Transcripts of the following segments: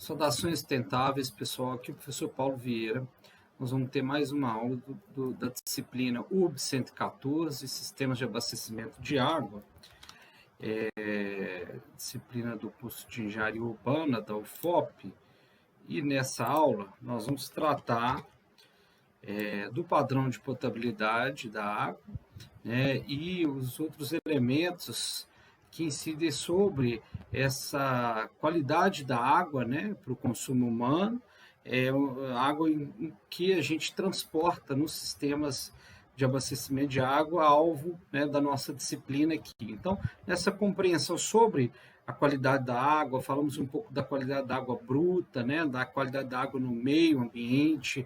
Saudações sustentáveis, pessoal. Aqui é o professor Paulo Vieira. Nós vamos ter mais uma aula da disciplina URB 114, Sistemas de Abastecimento de Água, disciplina do curso de Engenharia Urbana, da UFOP. E nessa aula nós vamos tratar do padrão de potabilidade da água, né, e os outros elementos que incidem sobre essa qualidade da água, né, para o consumo humano, água que a gente transporta nos sistemas de abastecimento de água, alvo, né, da nossa disciplina aqui. Então, nessa compreensão sobre a qualidade da água, falamos um pouco da qualidade da água bruta, né, da qualidade da água no meio ambiente,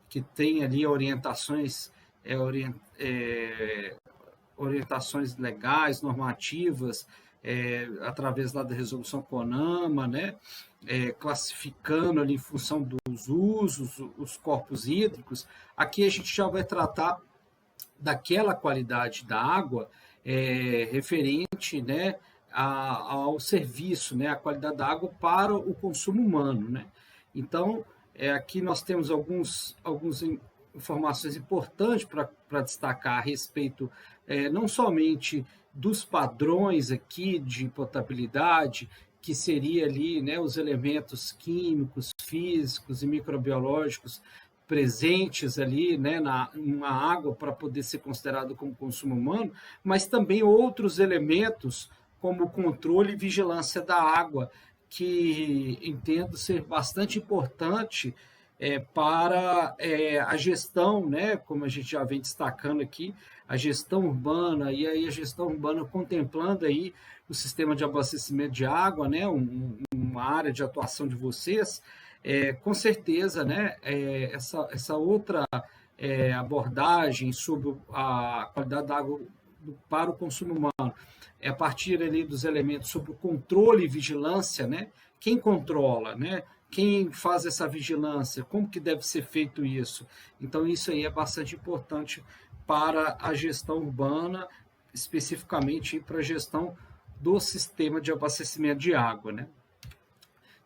que tem ali orientações legais, normativas, através lá da resolução CONAMA, né, classificando ali em função dos usos, os corpos hídricos. Aqui a gente já vai tratar daquela qualidade da água referente, né, ao serviço, né, a qualidade da água para o consumo humano, né. Então, aqui nós temos algumas informações importantes para destacar a respeito não somente dos padrões aqui de potabilidade, que seria ali, né, os elementos químicos, físicos e microbiológicos presentes ali, né, numa água para poder ser considerado como consumo humano, mas também outros elementos como o controle e vigilância da água, que entendo ser bastante importante para a gestão, né, como a gente já vem destacando aqui, a gestão urbana, e aí a gestão urbana contemplando aí o sistema de abastecimento de água, né, uma área de atuação de vocês, com certeza, né, essa outra abordagem sobre a qualidade da água para o consumo humano, a partir ali dos elementos sobre o controle e vigilância, né, quem controla, né, quem faz essa vigilância, como que deve ser feito isso. Então, isso aí é bastante importante para a gestão urbana, especificamente para a gestão do sistema de abastecimento de água, né?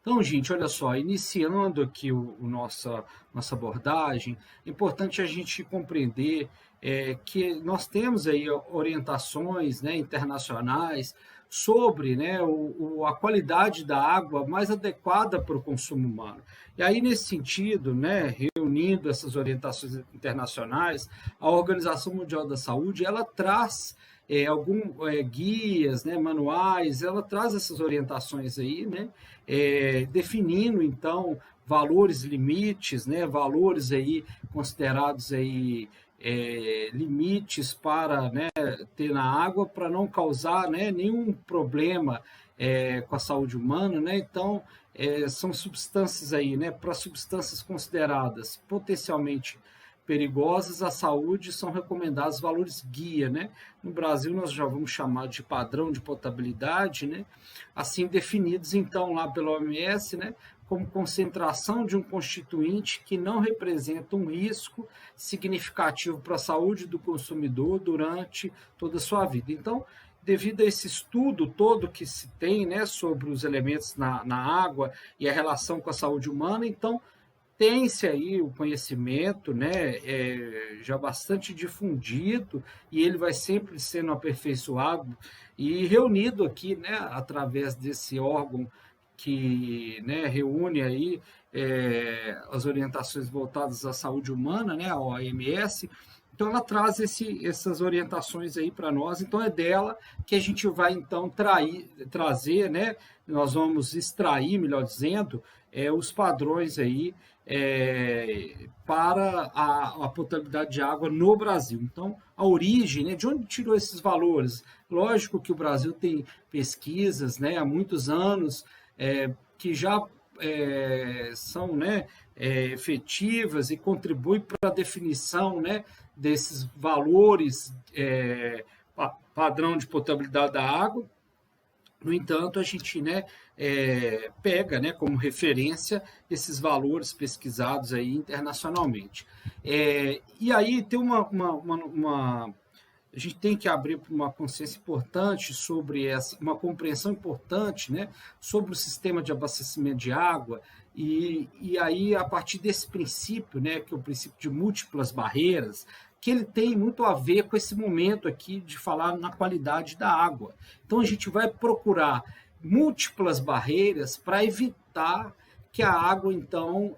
Então, gente, olha só, iniciando aqui nossa abordagem, é importante a gente compreender que nós temos aí orientações, né, internacionais sobre, né, a qualidade da água mais adequada para o consumo humano. E aí, nesse sentido, né, reunindo essas orientações internacionais, a Organização Mundial da Saúde, ela traz guias, né, manuais, ela traz essas orientações aí, né, definindo, então, valores limites, né, valores aí considerados aí, limites para, né, ter na água para não causar, né, nenhum problema com a saúde humana, né? Então, são substâncias aí, né, para substâncias consideradas potencialmente perigosas à saúde, são recomendados valores guia, né? No Brasil nós já vamos chamar de padrão de potabilidade, né? Assim definidos então lá pela OMS, né, como concentração de um constituinte que não representa um risco significativo para a saúde do consumidor durante toda a sua vida. Então, devido a esse estudo todo que se tem, né, sobre os elementos na água e a relação com a saúde humana, então tem-se aí o conhecimento, né, já bastante difundido, e ele vai sempre sendo aperfeiçoado e reunido aqui, né, através desse órgão que, né, reúne aí as orientações voltadas à saúde humana, né, a OMS. Então, ela traz essas orientações aí para nós. Então, é dela que a gente vai, então, trazer, né? Nós vamos extrair, melhor dizendo, os padrões aí para a potabilidade de água no Brasil. Então, a origem, né? De onde tirou esses valores? Lógico que o Brasil tem pesquisas, né, há muitos anos, que já são, né, efetivas e contribuem para a definição, né, desses valores padrão de potabilidade da água. No entanto, a gente, né, pega, né, como referência esses valores pesquisados aí internacionalmente. E aí tem uma a gente tem que abrir uma consciência importante sobre uma compreensão importante, né, sobre o sistema de abastecimento de água, e aí, a partir desse princípio, né, que é o princípio de múltiplas barreiras, que ele tem muito a ver com esse momento aqui de falar na qualidade da água. Então, a gente vai procurar múltiplas barreiras para evitar que a água, então,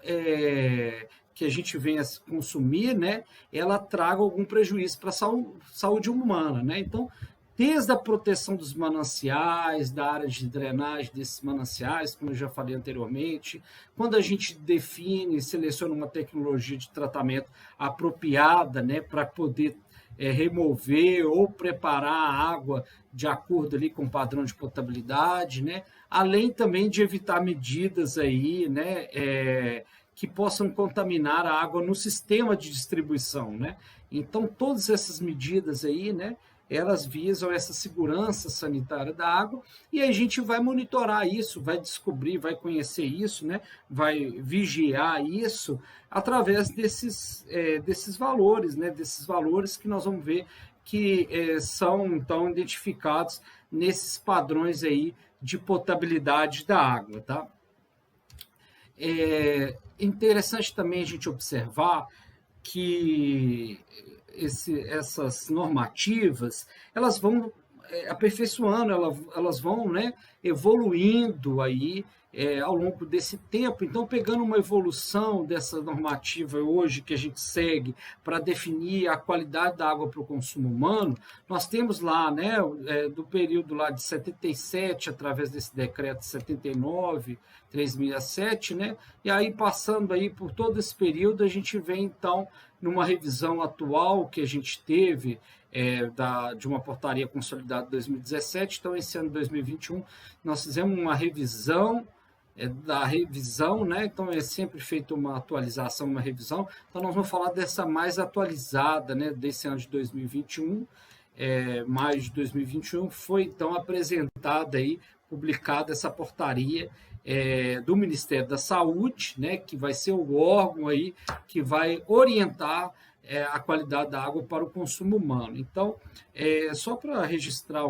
que a gente venha consumir, né, ela traga algum prejuízo para a saúde humana, né? Então, desde a proteção dos mananciais, da área de drenagem desses mananciais, como eu já falei anteriormente, quando a gente define, seleciona uma tecnologia de tratamento apropriada, né, para poder remover ou preparar a água de acordo ali com o padrão de potabilidade, né, além também de evitar medidas aí, né, que possam contaminar a água no sistema de distribuição, né? Então, todas essas medidas aí, né, elas visam essa segurança sanitária da água, e a gente vai monitorar isso, vai descobrir, vai conhecer isso, né, vai vigiar isso através desses valores, né, desses valores que nós vamos ver que são, então, identificados nesses padrões aí de potabilidade da água, tá? É interessante também a gente observar que essas normativas, elas vão aperfeiçoando, elas vão, né, evoluindo aí ao longo desse tempo. Então, pegando uma evolução dessa normativa hoje que a gente segue para definir a qualidade da água para o consumo humano, nós temos lá, né, do período lá de 77, através desse decreto 79/367, né, e aí passando aí por todo esse período, a gente vem então numa revisão atual que a gente teve de uma portaria consolidada de 2017, então esse ano de 2021 nós fizemos uma revisão da revisão, né? Então é sempre feita uma atualização, uma revisão, então nós vamos falar dessa mais atualizada, né, desse ano de 2021, maio de 2021, foi então apresentada aí, publicada essa portaria do Ministério da Saúde, né, que vai ser o órgão aí que vai orientar a qualidade da água para o consumo humano. Então, só para registrar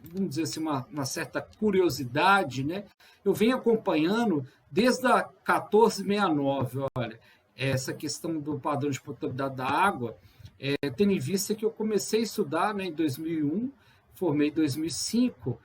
vamos dizer assim, uma certa curiosidade, né, eu venho acompanhando desde a 1469, olha, essa questão do padrão de potabilidade da água, tendo em vista que eu comecei a estudar, né, em 2001, formei em 2005,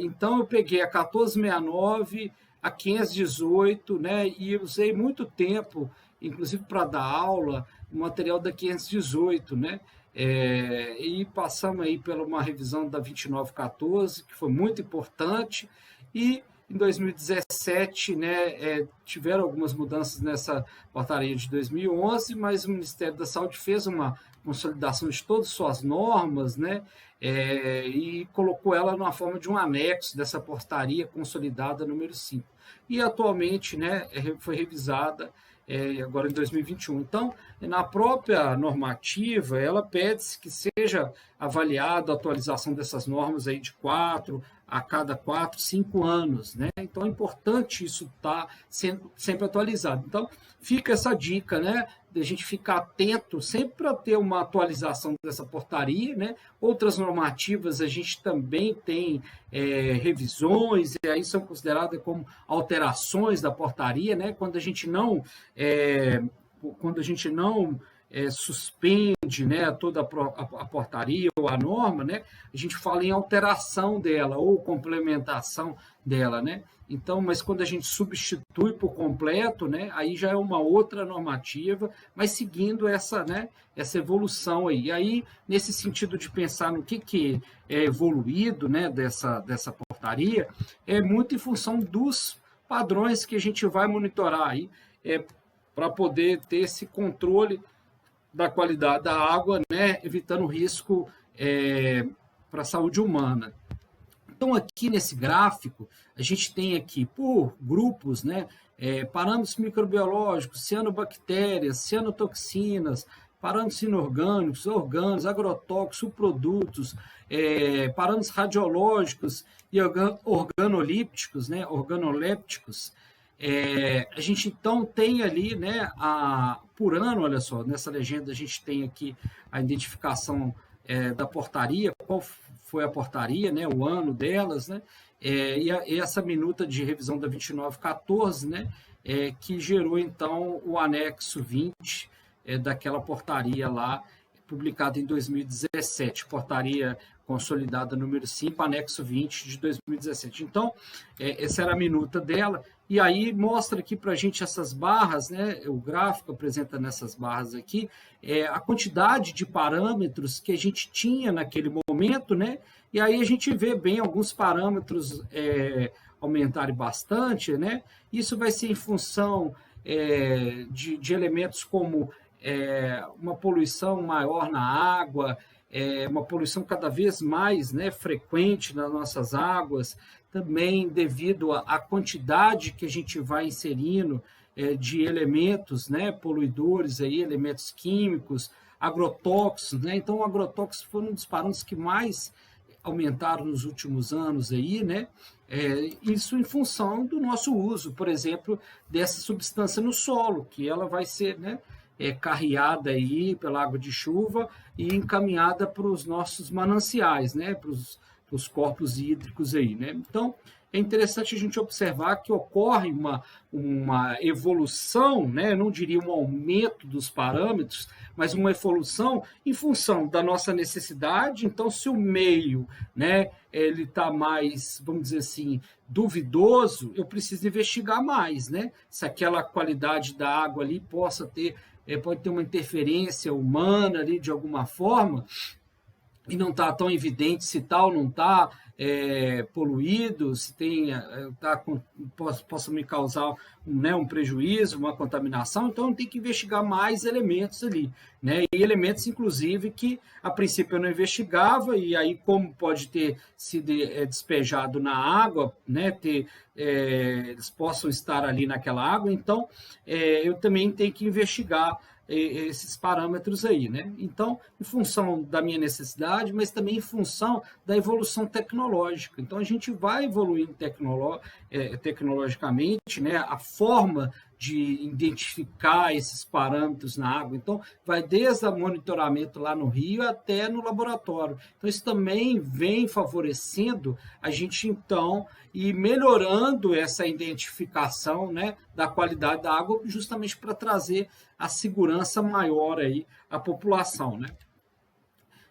então eu peguei a 1469, a 518, né, e usei muito tempo, inclusive para dar aula, o material da 518, né, e passamos aí por uma revisão da 2914, que foi muito importante, e em 2017, né, tiveram algumas mudanças nessa portaria de 2011, mas o Ministério da Saúde fez uma consolidação de todas as suas normas, né, e colocou ela na forma de um anexo dessa portaria consolidada número 5. E atualmente, né, foi revisada agora em 2021. Então, na própria normativa, ela pede-se que seja avaliada a atualização dessas normas aí de a cada 4, 5 anos, né? Então, é importante isso estar sempre atualizado. Então, fica essa dica, né, de a gente ficar atento sempre para ter uma atualização dessa portaria, né? Outras normativas a gente também tem revisões, e aí são consideradas como alterações da portaria, né? Quando a gente não suspende, né, toda a portaria ou a norma, né, a gente fala em alteração dela ou complementação dela, né? Então, mas quando a gente substitui por completo, né, aí já é uma outra normativa, mas seguindo essa, né, essa evolução aí. E aí, nesse sentido de pensar no que é evoluído, né, dessa portaria, é muito em função dos padrões que a gente vai monitorar aí, para poder ter esse controle da qualidade da água, né, evitando risco para a saúde humana. Então, aqui nesse gráfico, a gente tem aqui por grupos, né, parâmetros microbiológicos, cianobactérias, cianotoxinas, parâmetros inorgânicos, orgânicos, agrotóxicos, subprodutos, parâmetros radiológicos e organolípticos, né, organolépticos. A gente então tem ali, né, por ano, olha só, nessa legenda a gente tem aqui a identificação da portaria, qual foi a portaria, né, o ano delas, né, e essa minuta de revisão da 2914, né, que gerou, então, o anexo 20 daquela portaria lá, publicada em 2017, portaria consolidada número 5, anexo 20 de 2017. Então, essa era a minuta dela, e aí mostra aqui para a gente essas barras, né? O gráfico apresenta nessas barras aqui a quantidade de parâmetros que a gente tinha naquele momento, né? E aí a gente vê bem alguns parâmetros aumentarem bastante, né? Isso vai ser em função de elementos como uma poluição maior na água, uma poluição cada vez mais, né, frequente nas nossas águas, também devido à quantidade que a gente vai inserindo de elementos, né, poluidores, aí, elementos químicos, agrotóxicos, né? Então, o agrotóxico foi um dos parâmetros que mais aumentaram nos últimos anos aí, né? Isso em função do nosso uso, por exemplo, dessa substância no solo, que ela vai ser, né, carreada aí pela água de chuva e encaminhada para os nossos mananciais, né, para os corpos hídricos aí, né? Então, é interessante a gente observar que ocorre uma evolução, né? Não diria um aumento dos parâmetros, mas uma evolução em função da nossa necessidade. Então, se o meio, né, ele está mais, vamos dizer assim, duvidoso, eu preciso investigar mais, né? Se aquela qualidade da água ali pode ter uma interferência humana ali de alguma forma, e não está tão evidente se está ou não está poluído, se possa me causar um prejuízo, uma contaminação, então tem que investigar mais elementos ali, né? E elementos, inclusive, que a princípio eu não investigava, e aí como pode ter sido despejado na água, né? Eles possam estar ali naquela água, então eu também tenho que investigar esses parâmetros aí, né? Então, em função da minha necessidade, mas também em função da evolução tecnológica. Então, a gente vai evoluindo tecnologicamente, né? A forma de identificar esses parâmetros na água. Então, vai desde o monitoramento lá no rio até no laboratório. Então, isso também vem favorecendo a gente, então, e melhorando essa identificação, né, da qualidade da água, justamente para trazer a segurança maior aí à população, né?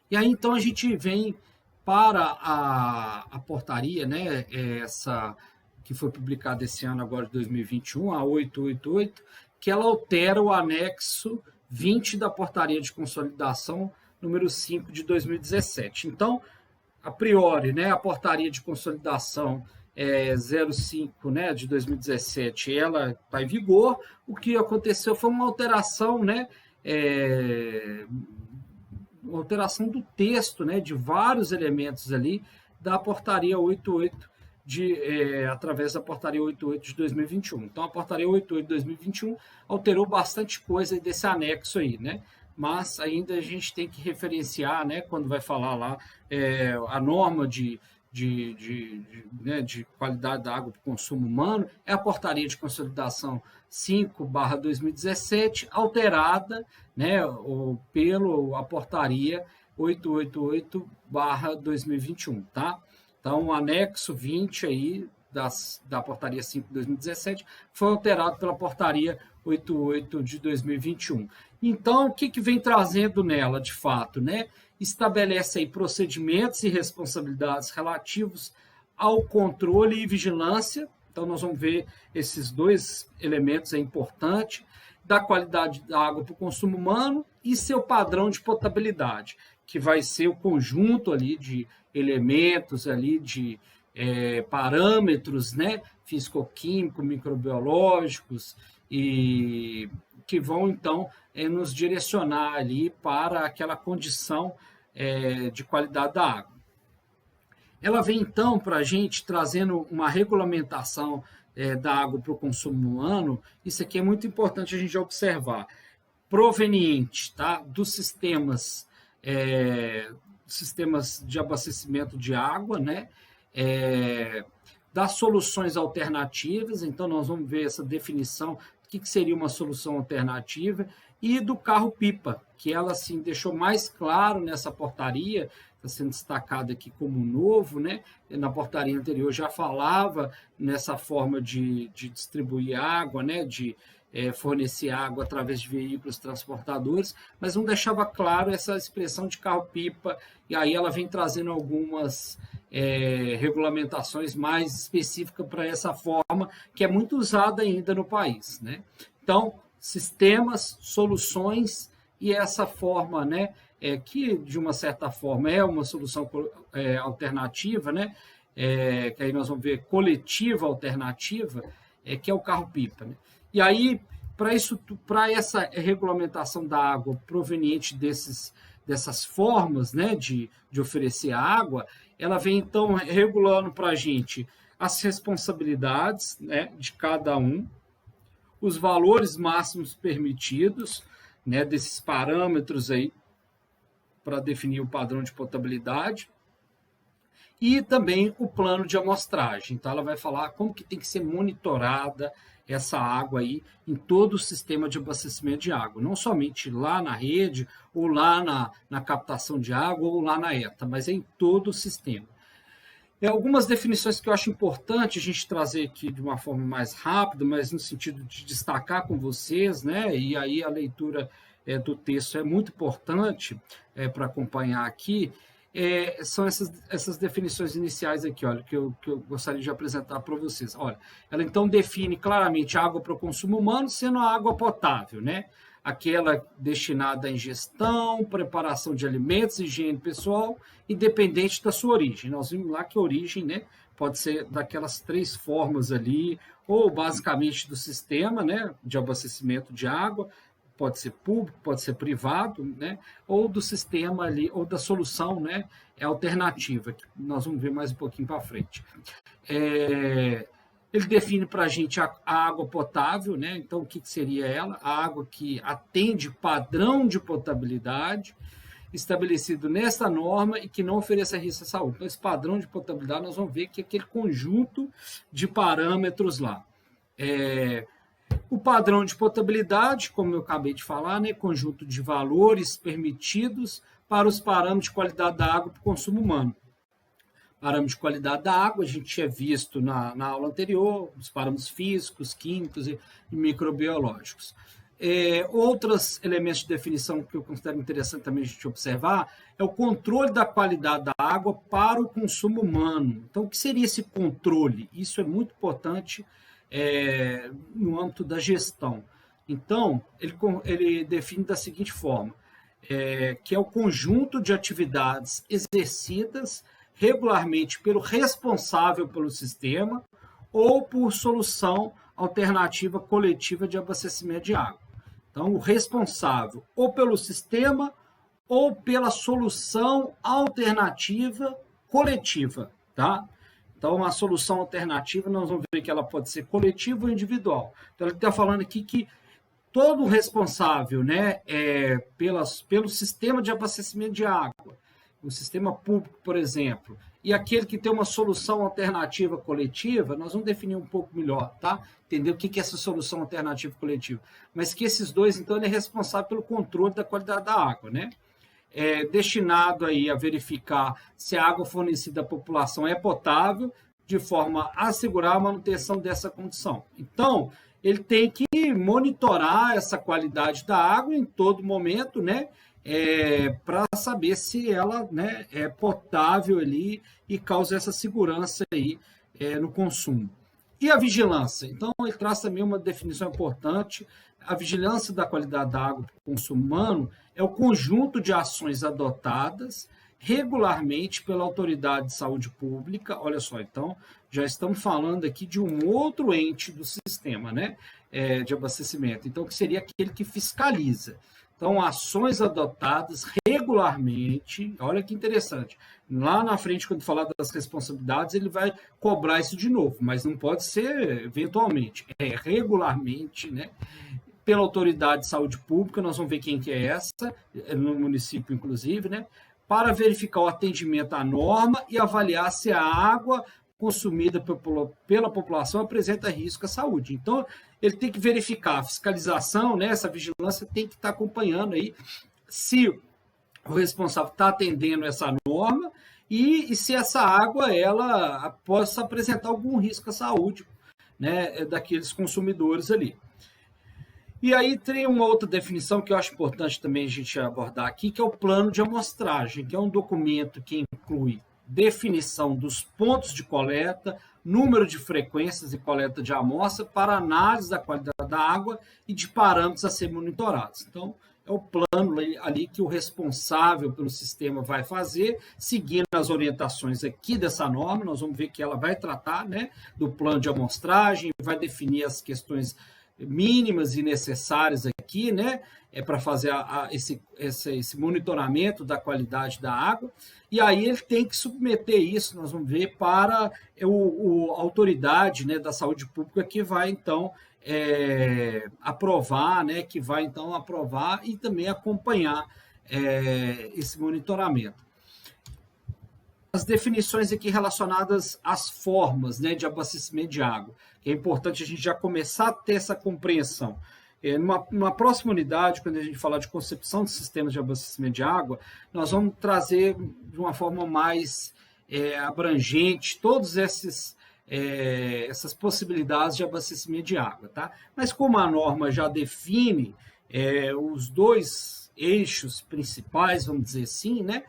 E aí, então, a gente vem para a portaria, né, essa que foi publicada esse ano, agora de 2021, a 888, que ela altera o anexo 20 da portaria de consolidação número 5 de 2017. Então, a priori, né, a portaria de consolidação 05, né, de 2017, ela está em vigor. O que aconteceu foi uma alteração, né, uma alteração do texto, né, de vários elementos ali da portaria 88 através da portaria 88 de 2021. Então, a portaria 88 de 2021 alterou bastante coisa desse anexo aí, né? Mas ainda a gente tem que referenciar, né, quando vai falar lá a norma de qualidade da água para o consumo humano, é a portaria de consolidação 5/2017, alterada, né, pela portaria 888/2021, tá? Então, o anexo 20 aí da portaria 5 de 2017 foi alterado pela portaria 88 de 2021. Então, o que vem trazendo nela, de fato, né? Estabelece aí procedimentos e responsabilidades relativos ao controle e vigilância. Então, nós vamos ver esses dois elementos importantes, da qualidade da água para o consumo humano e seu padrão de potabilidade, que vai ser o conjunto ali de elementos, ali de parâmetros, né, físico-químicos, microbiológicos, e que vão, então, nos direcionar ali para aquela condição de qualidade da água. Ela vem, então, para a gente trazendo uma regulamentação da água para o consumo humano. Isso aqui é muito importante a gente observar. Proveniente, tá, dos sistemas de abastecimento de água, né, das soluções alternativas. Então, nós vamos ver essa definição, o que seria uma solução alternativa, e do carro-pipa, que ela assim, deixou mais claro nessa portaria, está sendo destacado aqui como novo, né? Na portaria anterior já falava nessa forma de distribuir água, né? De fornecer água através de veículos transportadores, mas não deixava claro essa expressão de carro-pipa, e aí ela vem trazendo algumas regulamentações mais específicas para essa forma, que é muito usada ainda no país, né? Então, sistemas, soluções e essa forma, né, que de uma certa forma é uma solução alternativa, né, que aí nós vamos ver coletiva alternativa, que é o carro-pipa, né? E aí, para essa regulamentação da água proveniente dessas formas, né, de oferecer água, ela vem então regulando para a gente as responsabilidades, né, de cada um, os valores máximos permitidos, né, desses parâmetros aí para definir o padrão de potabilidade, e também o plano de amostragem. Então, ela vai falar como que tem que ser monitorada essa água aí em todo o sistema de abastecimento de água, não somente lá na rede, ou lá na captação de água, ou lá na ETA, mas em todo o sistema. Algumas definições que eu acho importante a gente trazer aqui de uma forma mais rápida, mas no sentido de destacar com vocês, né? E aí a leitura do texto é muito importante para acompanhar aqui, são essas definições iniciais aqui, olha, que eu gostaria de apresentar para vocês. Olha, ela então define claramente a água para o consumo humano sendo a água potável, né? Aquela destinada à ingestão, preparação de alimentos, higiene pessoal, independente da sua origem. Nós vimos lá que a origem, né, pode ser daquelas 3 formas ali, ou basicamente do sistema, né, de abastecimento de água, pode ser público, pode ser privado, né, ou do sistema ali, ou da solução, né, alternativa, que nós vamos ver mais um pouquinho para frente. Ele define para a gente a água potável, né? Então, o que seria ela? A água que atende padrão de potabilidade estabelecido nesta norma e que não ofereça risco à saúde. Então, esse padrão de potabilidade, nós vamos ver que é aquele conjunto de parâmetros lá. O padrão de potabilidade, como eu acabei de falar, né? Conjunto de valores permitidos para os parâmetros de qualidade da água para o consumo humano. Parâmetros de qualidade da água, a gente tinha visto na aula anterior, os parâmetros físicos, químicos e microbiológicos. Outros elementos de definição que eu considero interessante também a gente observar é o controle da qualidade da água para o consumo humano. Então, o que seria esse controle? Isso é muito importante no âmbito da gestão. Então, ele define da seguinte forma, que é o conjunto de atividades exercidas regularmente pelo responsável pelo sistema ou por solução alternativa coletiva de abastecimento de água. Então, o responsável ou pelo sistema ou pela solução alternativa coletiva, tá? Então, a solução alternativa, nós vamos ver que ela pode ser coletiva ou individual. Então, ele está falando aqui que todo responsável, né, pelo sistema de abastecimento de água, o sistema público, por exemplo, e aquele que tem uma solução alternativa coletiva, nós vamos definir um pouco melhor, tá? Entender o que é essa solução alternativa coletiva. Mas que esses dois, então, ele é responsável pelo controle da qualidade da água, né? Destinado aí a verificar se a água fornecida à população é potável, de forma a assegurar a manutenção dessa condição. Então, ele tem que monitorar essa qualidade da água em todo momento, né? Para saber se ela, né, é potável ali e causa essa segurança aí no consumo. E a vigilância? Então, ele traz também uma definição importante. A vigilância da qualidade da água para o consumo humano é o conjunto de ações adotadas regularmente pela autoridade de saúde pública. Olha só, então, já estamos falando aqui de um outro ente do sistema, né, de abastecimento. Então, que seria aquele que fiscaliza. Então, ações adotadas regularmente, olha que interessante, lá na frente, quando falar das responsabilidades, ele vai cobrar isso de novo, mas não pode ser eventualmente, regularmente, né, pela autoridade de saúde pública, nós vamos ver quem que é essa, no município inclusive, né, para verificar o atendimento à norma e avaliar se a água consumida pela população apresenta risco à saúde. Então, ele tem que verificar a fiscalização, né, essa vigilância tem que estar acompanhando aí se o responsável está atendendo essa norma e se essa água ela possa apresentar algum risco à saúde, né, daqueles consumidores ali. E aí tem uma outra definição que eu acho importante também a gente abordar aqui, que é o plano de amostragem, que é um documento que inclui definição dos pontos de coleta, número de frequências de coleta de amostra para análise da qualidade da água e de parâmetros a ser monitorados. Então, é o plano ali que o responsável pelo sistema vai fazer, seguindo as orientações aqui dessa norma. Nós vamos ver que ela vai tratar, né, do plano de amostragem, vai definir as questões mínimas e necessárias aqui, né, para fazer esse monitoramento da qualidade da água, e aí ele tem que submeter isso, nós vamos ver, para a autoridade, né, da saúde pública que vai, então, aprovar, né, que vai, então, aprovar e também acompanhar esse monitoramento. As definições aqui relacionadas às formas, né, de abastecimento de água, que é importante a gente já começar a ter essa compreensão. Numa próxima unidade, quando a gente falar de concepção de sistemas de abastecimento de água, nós vamos trazer de uma forma mais abrangente todas essas possibilidades de abastecimento de água, tá? Mas como a norma já define os dois eixos principais, vamos dizer assim, né,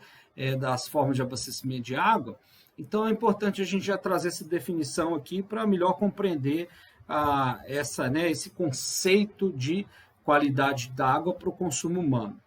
das formas de abastecimento de água, então é importante a gente já trazer essa definição aqui para melhor compreender esse conceito de qualidade da água para o consumo humano.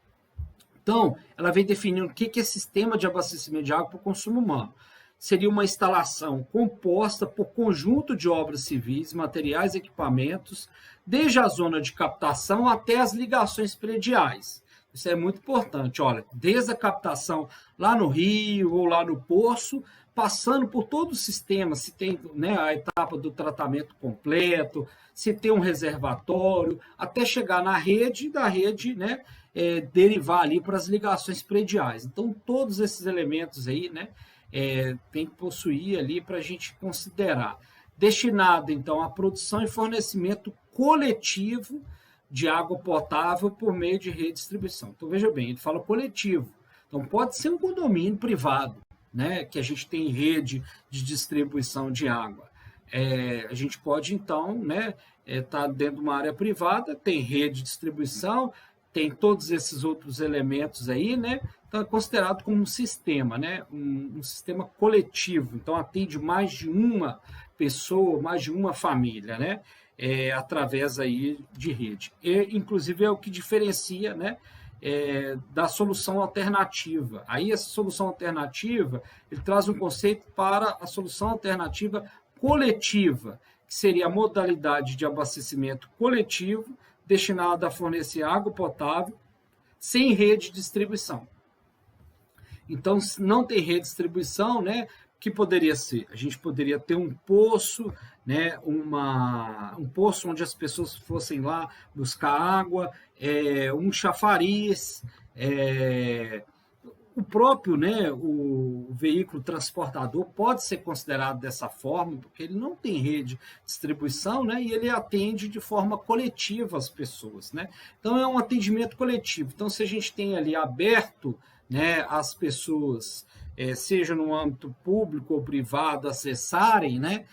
Então, ela vem definindo o que é sistema de abastecimento de água para o consumo humano. Seria uma instalação composta por conjunto de obras civis, materiais e equipamentos, desde a zona de captação até as ligações prediais. Isso é muito importante, olha, desde a captação lá no rio ou lá no poço, passando por todo o sistema, se tem, né, a etapa do tratamento completo, se tem um reservatório, até chegar na rede, da rede, né, derivar ali para as ligações prediais. Então, todos esses elementos aí, né, tem que possuir ali para a gente considerar. Destinado, então, à produção e fornecimento coletivo de água potável por meio de redistribuição. Então, veja bem, ele fala coletivo. Então, pode ser um condomínio privado, né, que a gente tem rede de distribuição de água. A gente pode, então, né, tá dentro de uma área privada, tem rede de distribuição, tem todos esses outros elementos aí, né, então é considerado como um sistema, né, um sistema coletivo, então atende mais de uma pessoa, mais de uma família, né, através aí de rede. E, inclusive, é o que diferencia, né, da solução alternativa. Aí, essa solução alternativa, ele traz um conceito para a solução alternativa coletiva, que seria a modalidade de abastecimento coletivo destinada a fornecer água potável sem rede de distribuição. Então, se não tem rede de distribuição, né, que poderia ser? A gente poderia ter um poço, né, um poço onde as pessoas fossem lá buscar água, um chafariz, o próprio, né, o veículo transportador pode ser considerado dessa forma, porque ele não tem rede de distribuição, né, e ele atende de forma coletiva as pessoas, né? Então, é um atendimento coletivo. Então, se a gente tem ali aberto, né, as pessoas, seja no âmbito público ou privado, acessarem, né,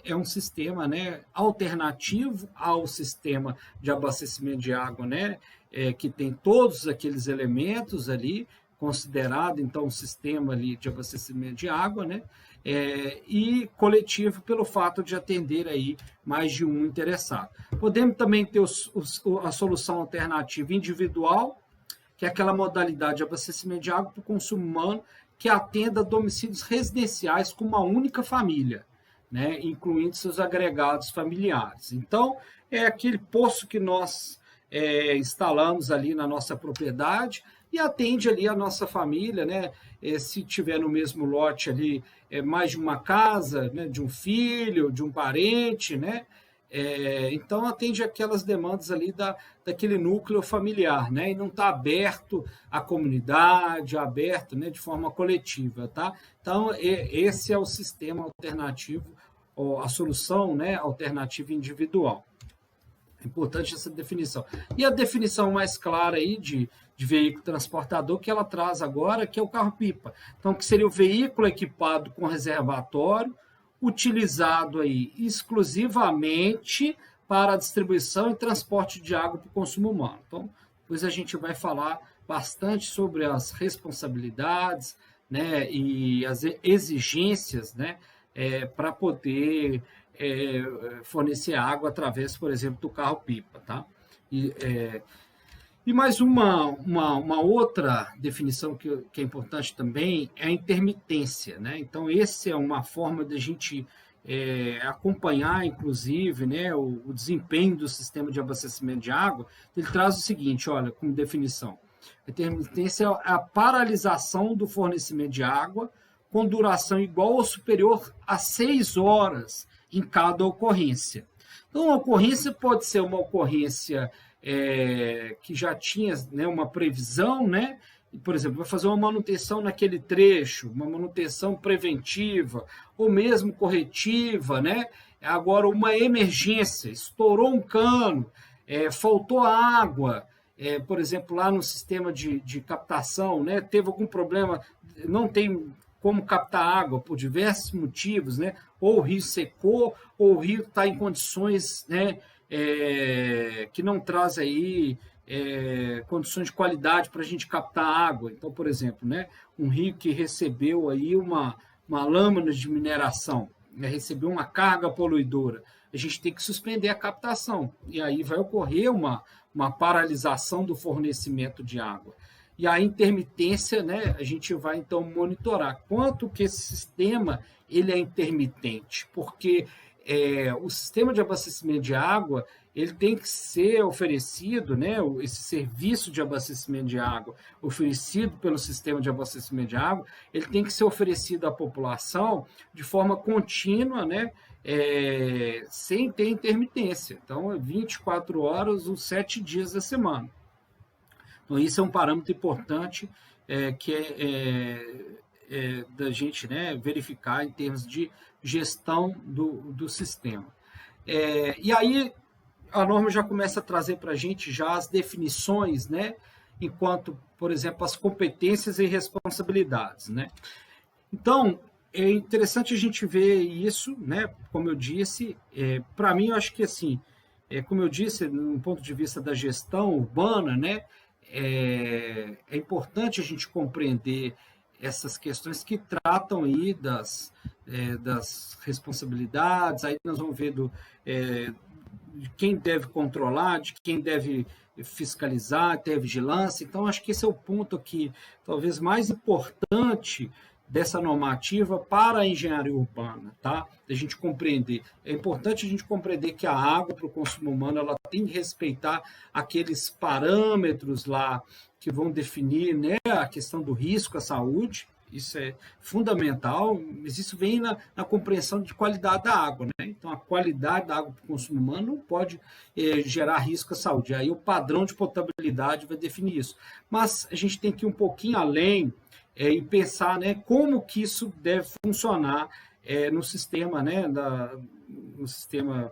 é um sistema, né, alternativo ao sistema de abastecimento de água, né, que tem todos aqueles elementos ali, considerado, então, um sistema ali de abastecimento de água, né, e coletivo pelo fato de atender aí mais de um interessado. Podemos também ter a solução alternativa individual, que é aquela modalidade de abastecimento de água para o consumo humano que atenda domicílios residenciais com uma única família, né, incluindo seus agregados familiares. Então, é aquele poço que nós instalamos ali na nossa propriedade e atende ali a nossa família, né, se tiver no mesmo lote ali mais de uma casa, né, de um filho, de um parente, né, Então, atende aquelas demandas ali daquele núcleo familiar, né? E não está aberto à comunidade, aberto, né, de forma coletiva, tá? Então, esse é o sistema alternativo, ou a solução, né, alternativa individual. É importante essa definição. E a definição mais clara aí de veículo transportador que ela traz agora, que é o carro-pipa. Então, que seria o veículo equipado com reservatório, utilizado aí exclusivamente para a distribuição e transporte de água para o consumo humano. Então, depois a gente vai falar bastante sobre as responsabilidades, né, e as exigências, né, para poder fornecer água através, por exemplo, do carro-pipa. Tá? E mais uma outra definição que é importante também é a intermitência, né? Então, essa é uma forma de a gente acompanhar, inclusive, né, o desempenho do sistema de abastecimento de água. Ele traz o seguinte, olha, como definição. A intermitência é a paralisação do fornecimento de água com duração igual ou superior a 6 horas em cada ocorrência. Então, uma ocorrência pode ser uma ocorrência que já tinha, né, uma previsão, né? Por exemplo, vai fazer uma manutenção naquele trecho, uma manutenção preventiva, ou mesmo corretiva, né? Agora, uma emergência, estourou um cano, faltou água, por exemplo, lá no sistema de captação, né? Teve algum problema, não tem como captar água por diversos motivos, né? Ou o rio secou, ou o rio está em condições, né, que não traz aí condições de qualidade para a gente captar água. Então, por exemplo, né, um rio que recebeu aí uma lâmina de mineração, né, recebeu uma carga poluidora, a gente tem que suspender a captação, e aí vai ocorrer uma paralisação do fornecimento de água. E a intermitência, né, a gente vai então monitorar quanto que esse sistema ele é intermitente, porque o sistema de abastecimento de água ele tem que ser oferecido, né, esse serviço de abastecimento de água oferecido pelo sistema de abastecimento de água, ele tem que ser oferecido à população de forma contínua, né, sem ter intermitência. Então, 24 horas, os 7 dias da semana. Então, isso é um parâmetro importante que da gente, né, verificar em termos de gestão do sistema. E aí, a norma já começa a trazer para a gente já as definições, né, enquanto, por exemplo, as competências e responsabilidades. Né? Então, é interessante a gente ver isso, né, como eu disse, para mim, eu acho que, assim, como eu disse, no ponto de vista da gestão urbana, né, é importante a gente compreender essas questões que tratam aí das responsabilidades, aí nós vamos ver de quem deve controlar, de quem deve fiscalizar, ter vigilância. Então, acho que esse é o ponto aqui, talvez mais importante dessa normativa para a engenharia urbana, tá? A gente compreender. É importante a gente compreender que a água para o consumo humano ela tem que respeitar aqueles parâmetros lá que vão definir, né, a questão do risco à saúde. Isso é fundamental, mas isso vem na compreensão de qualidade da água. Né? Então, a qualidade da água para o consumo humano não pode gerar risco à saúde. Aí o padrão de potabilidade vai definir isso. Mas a gente tem que ir um pouquinho além e pensar, né, como que isso deve funcionar no sistema, né, no sistema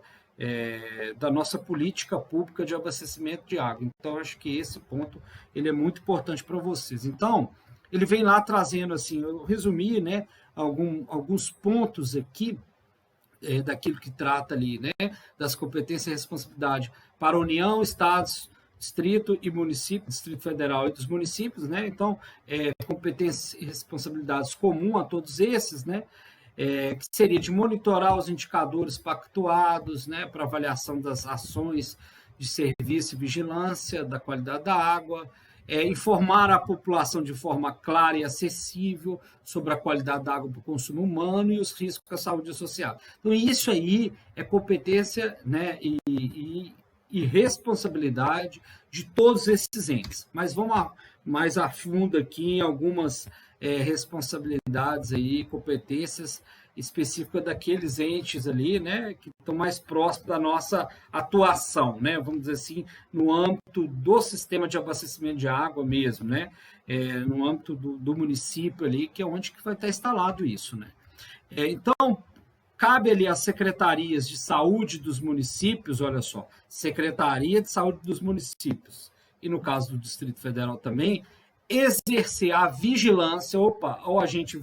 da nossa política pública de abastecimento de água. Então, acho que esse ponto ele é muito importante para vocês. Então, ele vem lá trazendo, assim, eu resumi, né, alguns pontos aqui daquilo que trata ali, né, das competências e responsabilidade para a União, Estados, Distrito e município, Distrito Federal e dos municípios, né? Então, competências e responsabilidades comuns a todos esses, né? Que seria de monitorar os indicadores pactuados, né, para avaliação das ações de serviço e vigilância da qualidade da água, informar a população de forma clara e acessível sobre a qualidade da água para o consumo humano e os riscos à saúde associados. Então, isso aí é competência, né, e responsabilidade de todos esses entes. Mas vamos mais a fundo aqui em algumas responsabilidades aí, competências específica daqueles entes ali, né, que estão mais próximos da nossa atuação, né, vamos dizer assim, no âmbito do sistema de abastecimento de água mesmo, né, no âmbito do município ali, que é onde que vai estar instalado isso, né. Então, cabe ali às secretarias de saúde dos municípios, olha só, Secretaria de Saúde dos Municípios, e no caso do Distrito Federal também, exercer a vigilância, opa, o agente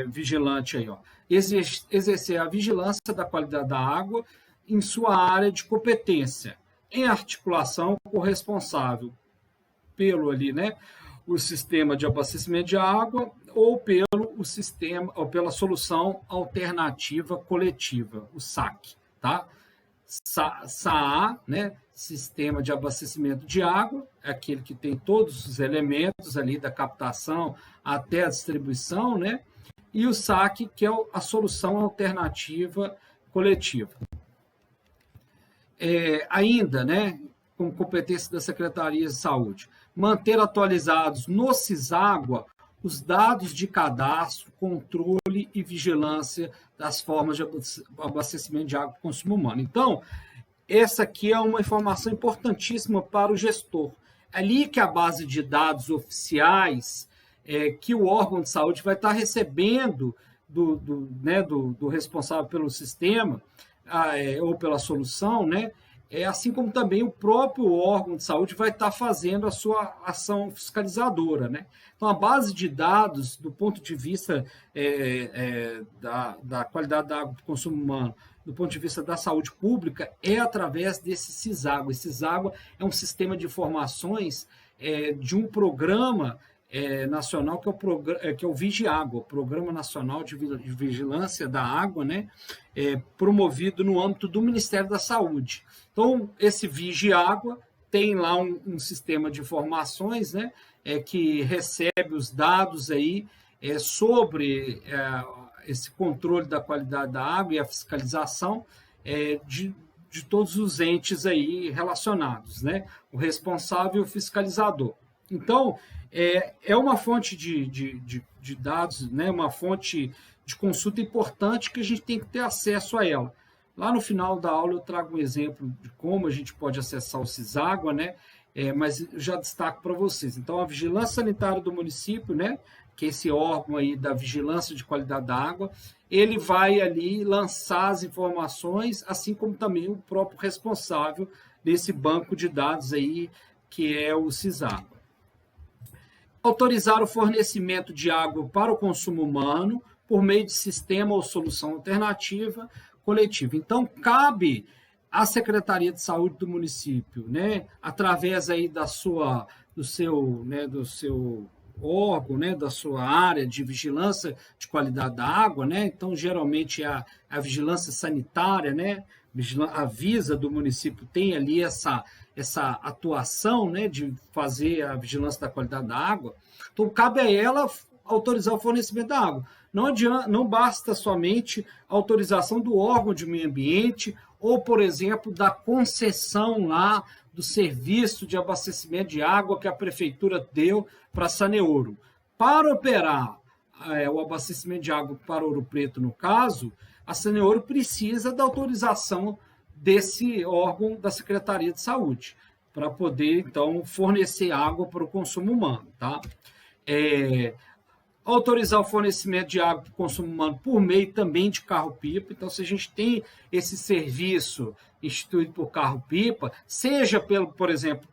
vigilante aí, ó, exercer a vigilância da qualidade da água em sua área de competência, em articulação com o responsável pelo ali, né, o sistema de abastecimento de água ou pelo sistema ou pela solução alternativa coletiva, o SAC, tá? SAA, né, sistema de abastecimento de água, é aquele que tem todos os elementos ali da captação até a distribuição, né? E o SAC, que é a solução alternativa coletiva. Ainda, né, com competência das secretarias de saúde, manter atualizados no CISÁGUA os dados de cadastro, controle e vigilância das formas de abastecimento de água para o consumo humano. Então, essa aqui é uma informação importantíssima para o gestor. Ali que a base de dados oficiais que o órgão de saúde vai estar recebendo do responsável pelo sistema ou pela solução, né? Assim como também o próprio órgão de saúde vai estar fazendo a sua ação fiscalizadora, né? Então, a base de dados, do ponto de vista da qualidade da água para o consumo humano, do ponto de vista da saúde pública, é através desse CISÁGUA. Esse CISÁGUA é um sistema de informações de um programa nacional que é o Vigiágua, o Programa Nacional de Vigilância da Água, né, promovido no âmbito do Ministério da Saúde. Então, esse Vigiágua tem lá um sistema de informações, né, que recebe os dados aí sobre esse controle da qualidade da água e a fiscalização de todos os entes aí relacionados, né, o responsável e o fiscalizador. Então, é uma fonte de dados, né, uma fonte de consulta importante que a gente tem que ter acesso a ela. Lá no final da aula eu trago um exemplo de como a gente pode acessar o CISÁGUA, né, mas eu já destaco para vocês. Então, a Vigilância Sanitária do município, né, que é esse órgão aí da vigilância de qualidade da água, ele vai ali lançar as informações, assim como também o próprio responsável desse banco de dados aí, que é o CISÁGUA. Autorizar o fornecimento de água para o consumo humano por meio de sistema ou solução alternativa coletiva. Então, cabe à Secretaria de Saúde do município, né, através aí do seu órgão, né, da sua área de vigilância de qualidade da água, né, então, geralmente, a vigilância sanitária, né, a Visa do município tem ali essa atuação, né, de fazer a vigilância da qualidade da água. Então, cabe a ela autorizar o fornecimento da água. Não basta somente a autorização do órgão de meio ambiente ou, por exemplo, da concessão lá do serviço de abastecimento de água que a prefeitura deu para Saneouro. Para operar o abastecimento de água para Ouro Preto, no caso, a Saneouro precisa da autorização desse órgão da Secretaria de Saúde, para poder, então, fornecer água para o consumo humano, tá? Autorizar o fornecimento de água para o consumo humano por meio também de carro-pipa. Então, se a gente tem esse serviço instituído por carro-pipa, seja, por exemplo,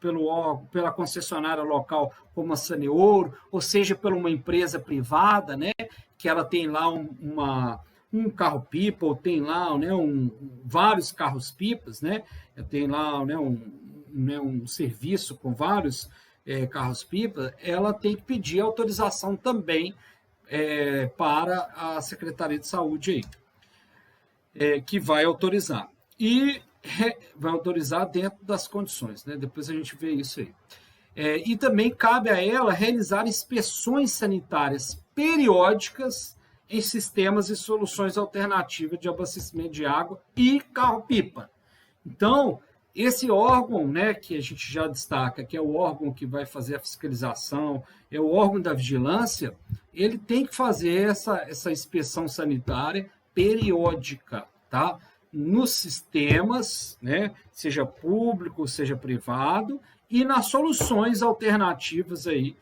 pela concessionária local como a Saneouro, ou seja, por uma empresa privada, né, que ela tem lá um carro-pipa, ou tem lá, né, vários carros-pipas, né, tem lá, né, um serviço com vários carros-pipa, ela tem que pedir autorização também para a Secretaria de Saúde aí, que vai autorizar. E vai autorizar dentro das condições, né? Depois a gente vê isso aí. E também cabe a ela realizar inspeções sanitárias periódicas em sistemas e soluções alternativas de abastecimento de água e carro-pipa. Então, Esse órgão, né, que a gente já destaca, que é o órgão que vai fazer a fiscalização, é o órgão da vigilância, ele tem que fazer essa inspeção sanitária periódica, tá? Nos sistemas, né, seja público, seja privado, e nas soluções alternativas aí,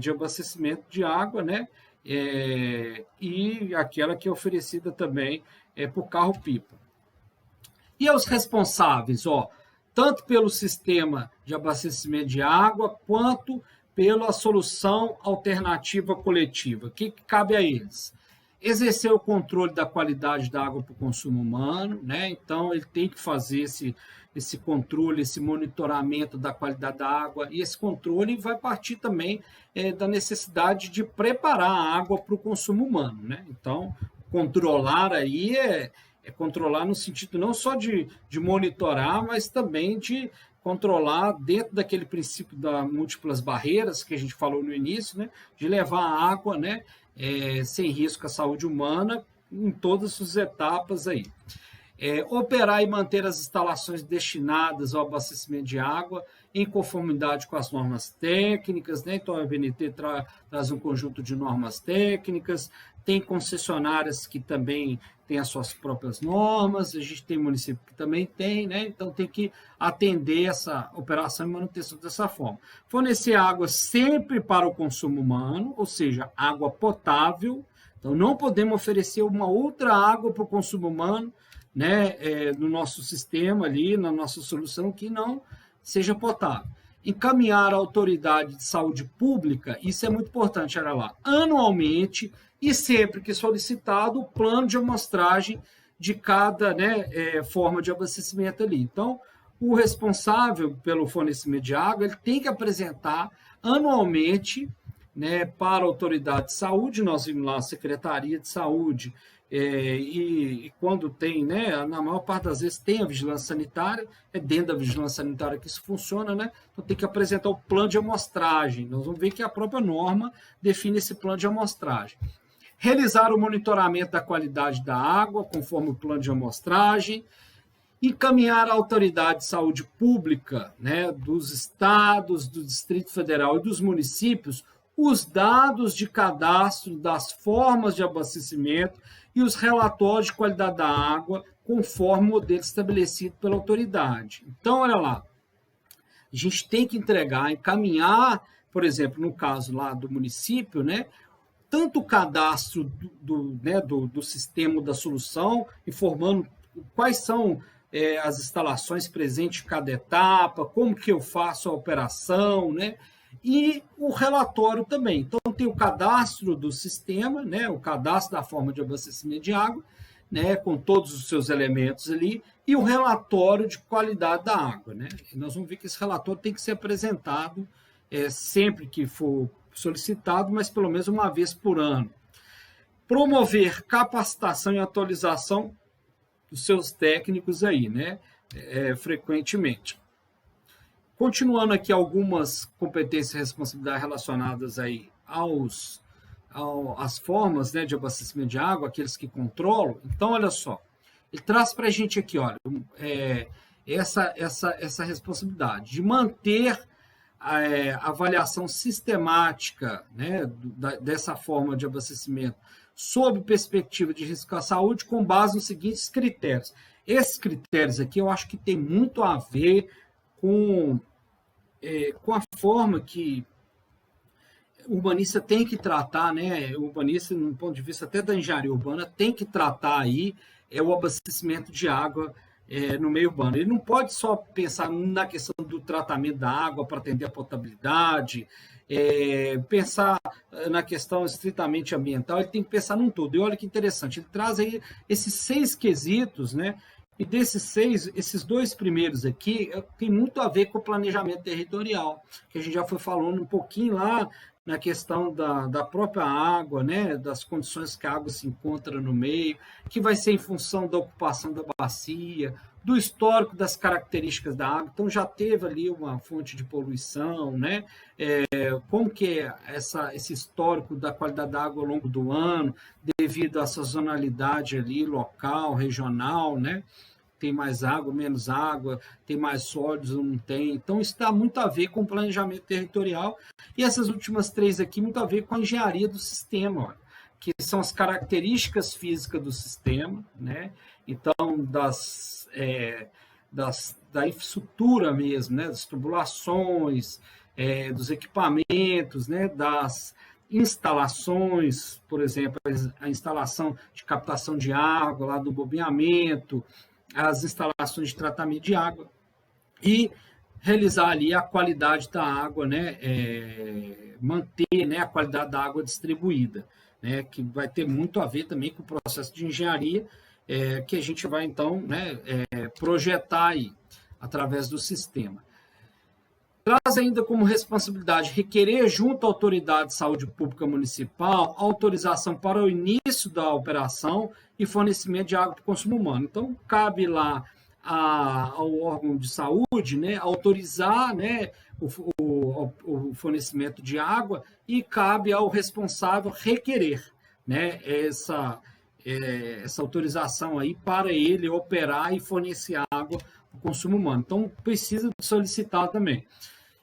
de abastecimento de água, né, e aquela que é oferecida também por carro-pipa. E os responsáveis, tanto pelo sistema de abastecimento de água, quanto pela solução alternativa coletiva. O que cabe a eles? Exercer o controle da qualidade da água para o consumo humano, né? Então, ele tem que fazer esse controle, esse monitoramento da qualidade da água, e esse controle vai partir também da necessidade de preparar a água para o consumo humano, né? Então, controlar aí é controlar no sentido não só de monitorar, mas também de controlar dentro daquele princípio das múltiplas barreiras que a gente falou no início, né, de levar a água, né, sem risco à saúde humana em todas as etapas aí. Operar e manter as instalações destinadas ao abastecimento de água em conformidade com as normas técnicas, né? Então a ABNT traz um conjunto de normas técnicas, tem concessionárias que também têm as suas próprias normas, a gente tem município que também tem, né? Então tem que atender essa operação e manutenção dessa forma. Fornecer água sempre para o consumo humano, ou seja, água potável. Então não podemos oferecer uma outra água para o consumo humano, né, no nosso sistema ali, na nossa solução, que não seja potável. Encaminhar a autoridade de saúde pública, isso é muito importante, olha lá, anualmente e sempre que solicitado, o plano de amostragem de cada, né, forma de abastecimento ali. Então, o responsável pelo fornecimento de água, ele tem que apresentar anualmente, né, para a autoridade de saúde, nós vimos lá a Secretaria de Saúde, e quando tem, né, na maior parte das vezes tem a vigilância sanitária, é dentro da vigilância sanitária que isso funciona, né? Então tem que apresentar o plano de amostragem. Nós vamos ver que a própria norma define esse plano de amostragem. Realizar o monitoramento da qualidade da água, conforme o plano de amostragem. Encaminhar à autoridade de saúde pública, né, dos estados, do Distrito Federal e dos municípios, os dados de cadastro das formas de abastecimento e os relatórios de qualidade da água, conforme o modelo estabelecido pela autoridade. Então, olha lá, a gente tem que entregar, encaminhar, por exemplo, no caso lá do município, né, tanto o cadastro do sistema da solução, informando quais são as instalações presentes em cada etapa, como que eu faço a operação, né? E o relatório também. Então, tem o cadastro do sistema, né? O cadastro da forma de abastecimento de água, né? Com todos os seus elementos ali, e o relatório de qualidade da água, né? E nós vamos ver que esse relatório tem que ser apresentado sempre que for solicitado, mas pelo menos uma vez por ano. Promover capacitação e atualização dos seus técnicos aí, né? Frequentemente. Continuando aqui algumas competências e responsabilidades relacionadas aí às formas, né, de abastecimento de água, aqueles que controlam. Então, olha só, ele traz para a gente aqui, olha, essa responsabilidade de manter a avaliação sistemática, né, dessa forma de abastecimento sob perspectiva de risco à saúde com base nos seguintes critérios. Esses critérios aqui eu acho que tem muito a ver com a forma que o urbanista tem que tratar, né? O urbanista, no ponto de vista até da engenharia urbana, tem que tratar aí o abastecimento de água no meio urbano. Ele não pode só pensar na questão do tratamento da água para atender a potabilidade, pensar na questão estritamente ambiental, ele tem que pensar num todo. E olha que interessante, ele traz aí esses 6 quesitos, né? E desses 6, esses 2 primeiros aqui tem muito a ver com o planejamento territorial, que a gente já foi falando um pouquinho lá na questão da própria água, né, das condições que a água se encontra no meio, que vai ser em função da ocupação da bacia, do histórico das características da água. Então já teve ali uma fonte de poluição, né? Como que é esse histórico da qualidade da água ao longo do ano, devido à sazonalidade ali local, regional, né? tem mais água, menos água, tem mais sólidos ou não tem. Então, isso dá muito a ver com o planejamento territorial. E essas últimas três aqui, muito a ver com a engenharia do sistema, olha, que são as características físicas do sistema, né? Então, da infraestrutura mesmo, né? Das tubulações, dos equipamentos, né? Das instalações, por exemplo, a instalação de captação de água, lá do bobeamento, as instalações de tratamento de água, e realizar ali a qualidade da água, né? Manter, né, a qualidade da água distribuída, né? Que vai ter muito a ver também com o processo de engenharia, que a gente vai, então, né, projetar aí, através do sistema. Traz ainda como responsabilidade requerer junto à autoridade de saúde pública municipal autorização para o início da operação e fornecimento de água para o consumo humano. Então, cabe lá ao órgão de saúde, né, autorizar, né, o fornecimento de água, e cabe ao responsável requerer, né, essa autorização aí para ele operar e fornecer água para o consumo humano. Então, precisa solicitar também.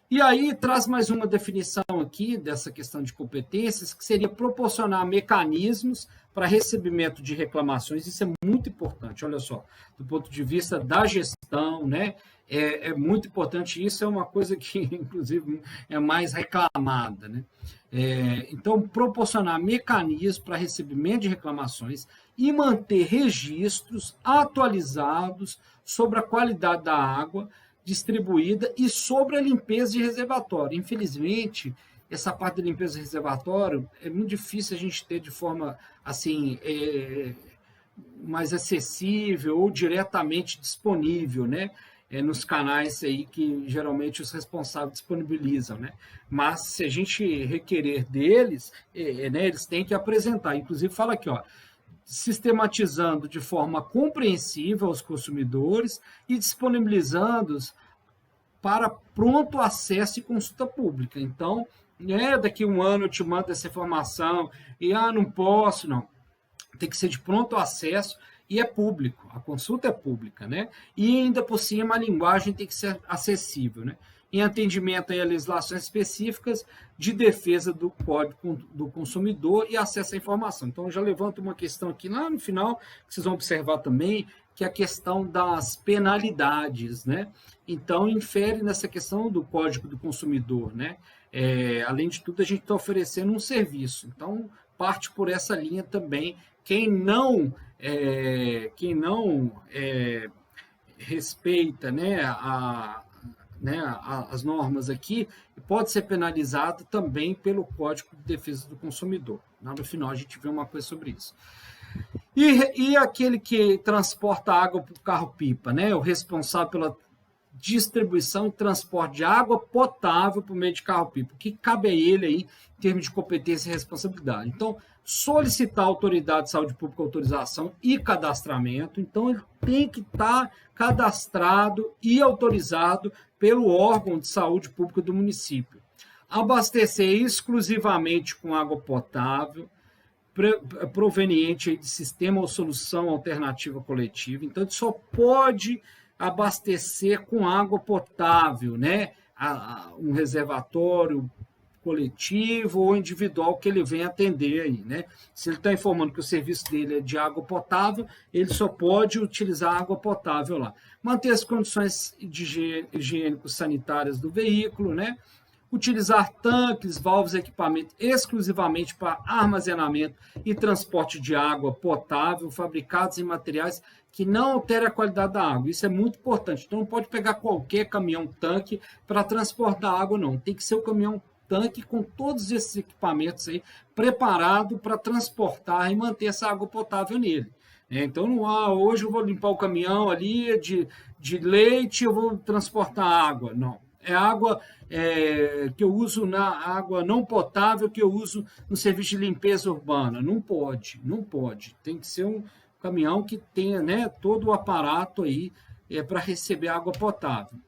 E aí traz mais uma definição aqui dessa questão de competências, que seria proporcionar mecanismos para recebimento de reclamações. Isso é muito importante, olha só, do ponto de vista da gestão, né? É muito importante, isso é uma coisa que, inclusive, é mais reclamada, né? Então, proporcionar mecanismos para recebimento de reclamações e manter registros atualizados sobre a qualidade da água distribuída e sobre a limpeza de reservatório. Infelizmente, essa parte da limpeza de reservatório é muito difícil a gente ter de forma assim mais acessível ou diretamente disponível, né? Nos canais aí que geralmente os responsáveis disponibilizam, né? Mas se a gente requerer deles, né, eles têm que apresentar. Inclusive fala aqui, ó, sistematizando de forma compreensível aos consumidores e disponibilizando-os para pronto acesso e consulta pública. Então, daqui a um ano eu te mando essa informação e não posso, não. Tem que ser de pronto acesso e é público, a consulta é pública, né? E ainda por cima a linguagem tem que ser acessível, né? Em atendimento a legislações específicas de defesa do Código do Consumidor e acesso à informação. Então, eu já levanto uma questão aqui lá no final, que vocês vão observar também, que é a questão das penalidades, né? Então, infere nessa questão do Código do Consumidor, né? Além de tudo, a gente está oferecendo um serviço. Então, parte por essa linha também. Quem não respeita, né, as normas aqui, pode ser penalizado também pelo Código de Defesa do Consumidor. No final, a gente vê uma coisa sobre isso. E aquele que transporta água para o carro-pipa, né, o responsável pela distribuição e transporte de água potável por meio de carro-pipa, o que cabe a ele aí em termos de competência e responsabilidade. Então, solicitar à autoridade de saúde pública autorização e cadastramento. Então, ele tem que estar cadastrado e autorizado pelo órgão de saúde pública do município. Abastecer exclusivamente com água potável, proveniente de sistema ou solução alternativa coletiva. Então, ele só pode abastecer com água potável, né? Um reservatório coletivo ou individual que ele vem atender aí, né? Se ele está informando que o serviço dele é de água potável, ele só pode utilizar água potável lá. Manter as condições higiênico-sanitárias do veículo, né? Utilizar tanques, válvulas e equipamento exclusivamente para armazenamento e transporte de água potável, fabricados em materiais que não alterem a qualidade da água. Isso é muito importante. Então, não pode pegar qualquer caminhão-tanque para transportar água, não. Tem que ser o caminhão-tanque com todos esses equipamentos aí preparado para transportar e manter essa água potável nele. Então, hoje eu vou limpar o caminhão ali de leite, eu vou transportar água. Não. É água que eu uso água não potável que eu uso no serviço de limpeza urbana. Não pode. Tem que ser um caminhão que tenha, né, todo o aparato aí para receber água potável.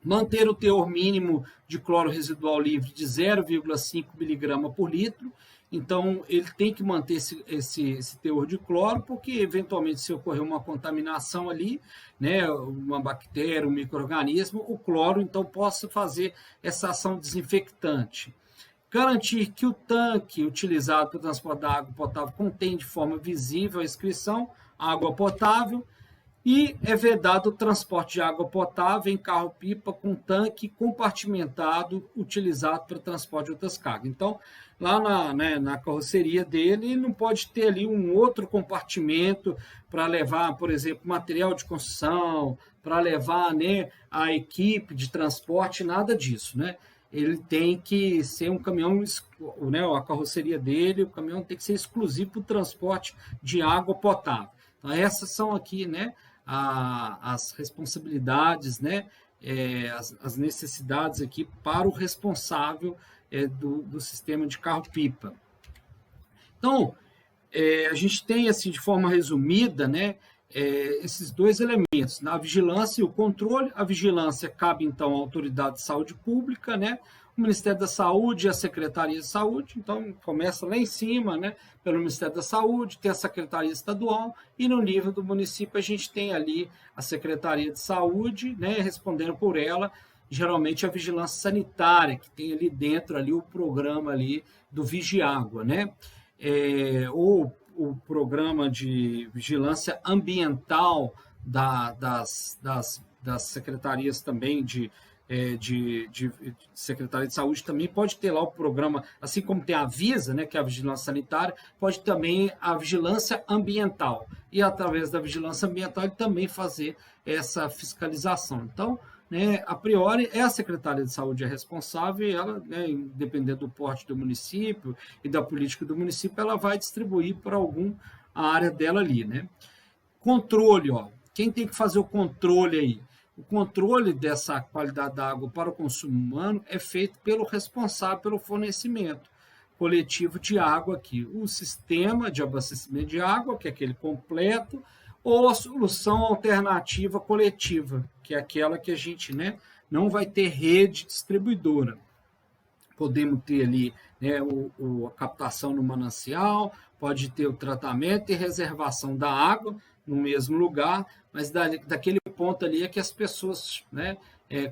Manter o teor mínimo de cloro residual livre de 0,5 miligrama por litro Então, ele tem que manter esse teor de cloro, porque, eventualmente, se ocorrer uma contaminação ali, né, uma bactéria, um micro-organismo, o cloro, então, possa fazer essa ação desinfectante. Garantir que o tanque utilizado para o transporte da água potável contém de forma visível a inscrição água potável, e é vedado o transporte de água potável em carro-pipa com tanque compartimentado utilizado para transporte de outras cargas. Então, lá na carroceria dele, não pode ter ali um outro compartimento para levar, por exemplo, material de construção, para levar, né, a equipe de transporte, nada disso, né? Ele tem que ser um caminhão, né, a carroceria dele, o caminhão tem que ser exclusivo para o transporte de água potável. Então, essas são aqui, né, as responsabilidades, né, as necessidades aqui para o responsável do sistema de carro-pipa. Então, a gente tem, assim, de forma resumida, né, esses dois elementos, a vigilância e o controle. A vigilância cabe, então, à Autoridade de Saúde Pública, né, o Ministério da Saúde e a Secretaria de Saúde. Então, começa lá em cima, né, pelo Ministério da Saúde, tem a Secretaria Estadual, e no nível do município a gente tem ali a Secretaria de Saúde, né, respondendo por ela, geralmente a Vigilância Sanitária, que tem ali dentro ali o programa ali do Vigiágua, né, ou o programa de vigilância ambiental das secretarias também de Secretaria de Saúde, também pode ter lá o programa, assim como tem a Visa, né, que é a vigilância sanitária, pode também a vigilância ambiental, e através da vigilância ambiental ele também fazer essa fiscalização. Então, né, a priori, é a Secretaria de Saúde a responsável, e ela, né, dependendo do porte do município e da política do município, ela vai distribuir para a área dela ali, né? Controle, ó. Quem tem que fazer o controle aí? O controle dessa qualidade da água para o consumo humano é feito pelo responsável pelo fornecimento coletivo de água aqui. O sistema de abastecimento de água, que é aquele completo, ou a solução alternativa coletiva, que é aquela que a gente, né, não vai ter rede distribuidora. Podemos ter ali, né, a captação no manancial, pode ter o tratamento e reservação da água no mesmo lugar, mas daquele ponto ali é que as pessoas, né,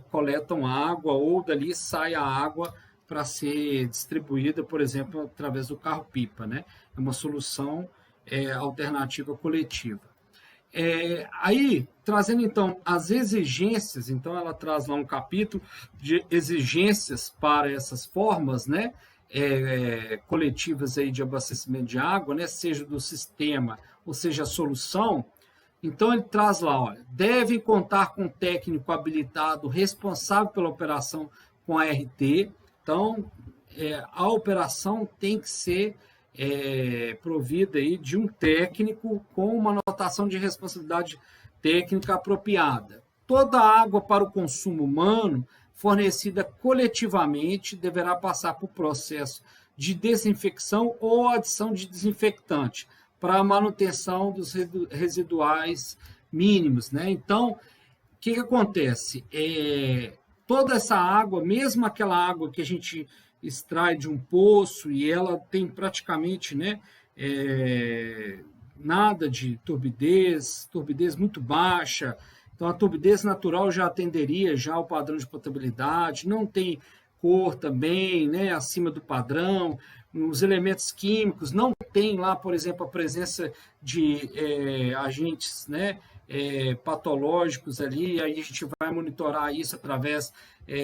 coletam água, ou dali sai a água para ser distribuída, por exemplo, através do carro-pipa, né? É uma solução alternativa coletiva. Aí, trazendo então as exigências, então ela traz lá um capítulo de exigências para essas formas, né, coletivas aí de abastecimento de água, né, seja do sistema ou seja a solução. Então ele traz lá, olha, devem contar com técnico habilitado responsável pela operação com a RT. Então, a operação tem que ser provida aí de um técnico com uma anotação de responsabilidade técnica apropriada. Toda água para o consumo humano fornecida coletivamente deverá passar por processo de desinfecção ou adição de desinfectante para a manutenção dos residuais mínimos, né? Então, o que acontece? Toda essa água, mesmo aquela água que a gente extrai de um poço e ela tem praticamente, né, nada de turbidez muito baixa, então a turbidez natural já atenderia já ao padrão de potabilidade, não tem cor também, né, acima do padrão, os elementos químicos, não tem lá, por exemplo, a presença de agentes, né, patológicos ali, aí a gente vai monitorar isso através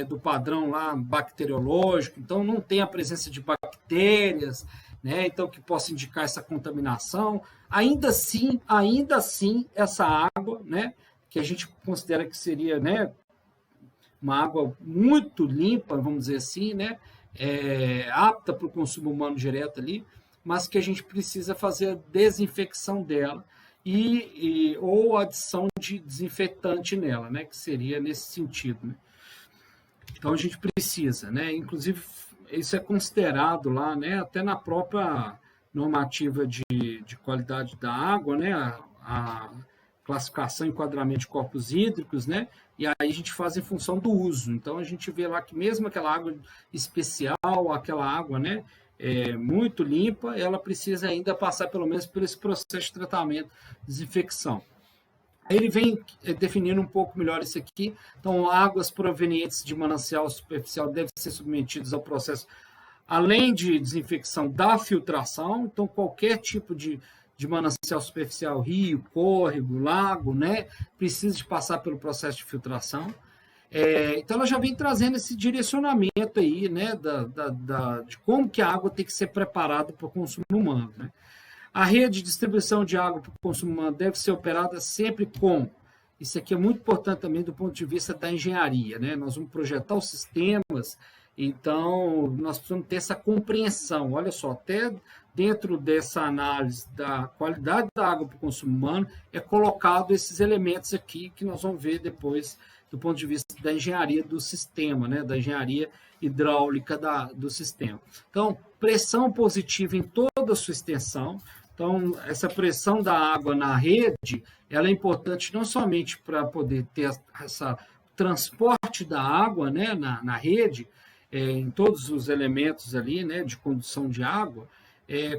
do padrão lá bacteriológico, então não tem a presença de bactérias, né, então que possa indicar essa contaminação. Ainda assim, essa água, né, que a gente considera que seria, né, uma água muito limpa, vamos dizer assim, né, apta para o consumo humano direto ali, mas que a gente precisa fazer a desinfecção dela ou adição de desinfetante nela, né, que seria nesse sentido, né? Então a gente precisa, né? Inclusive isso é considerado lá, né? Até na própria normativa de qualidade da água, né? A classificação e enquadramento de corpos hídricos, né? E aí a gente faz em função do uso. Então a gente vê lá que mesmo aquela água especial, aquela água, né, muito limpa, ela precisa ainda passar pelo menos por esse processo de tratamento, desinfecção. Ele vem definindo um pouco melhor isso aqui. Então, águas provenientes de manancial superficial devem ser submetidas ao processo, além de desinfecção, da filtração. Então, qualquer tipo de manancial superficial, rio, córrego, lago, né, precisa de passar pelo processo de filtração. Então, ela já vem trazendo esse direcionamento aí, né, de como que a água tem que ser preparada para o consumo humano, né? A rede de distribuição de água para o consumo humano deve ser operada sempre com... Isso aqui é muito importante também do ponto de vista da engenharia, né? Nós vamos projetar os sistemas, então nós precisamos ter essa compreensão. Olha só, até dentro dessa análise da qualidade da água para o consumo humano, é colocado esses elementos aqui que nós vamos ver depois do ponto de vista da engenharia do sistema, né? Da engenharia hidráulica do sistema. Então, pressão positiva em toda a sua extensão. Então, essa pressão da água na rede, ela é importante não somente para poder ter essa transporte da água, né, na rede, em todos os elementos ali, né, de condução de água,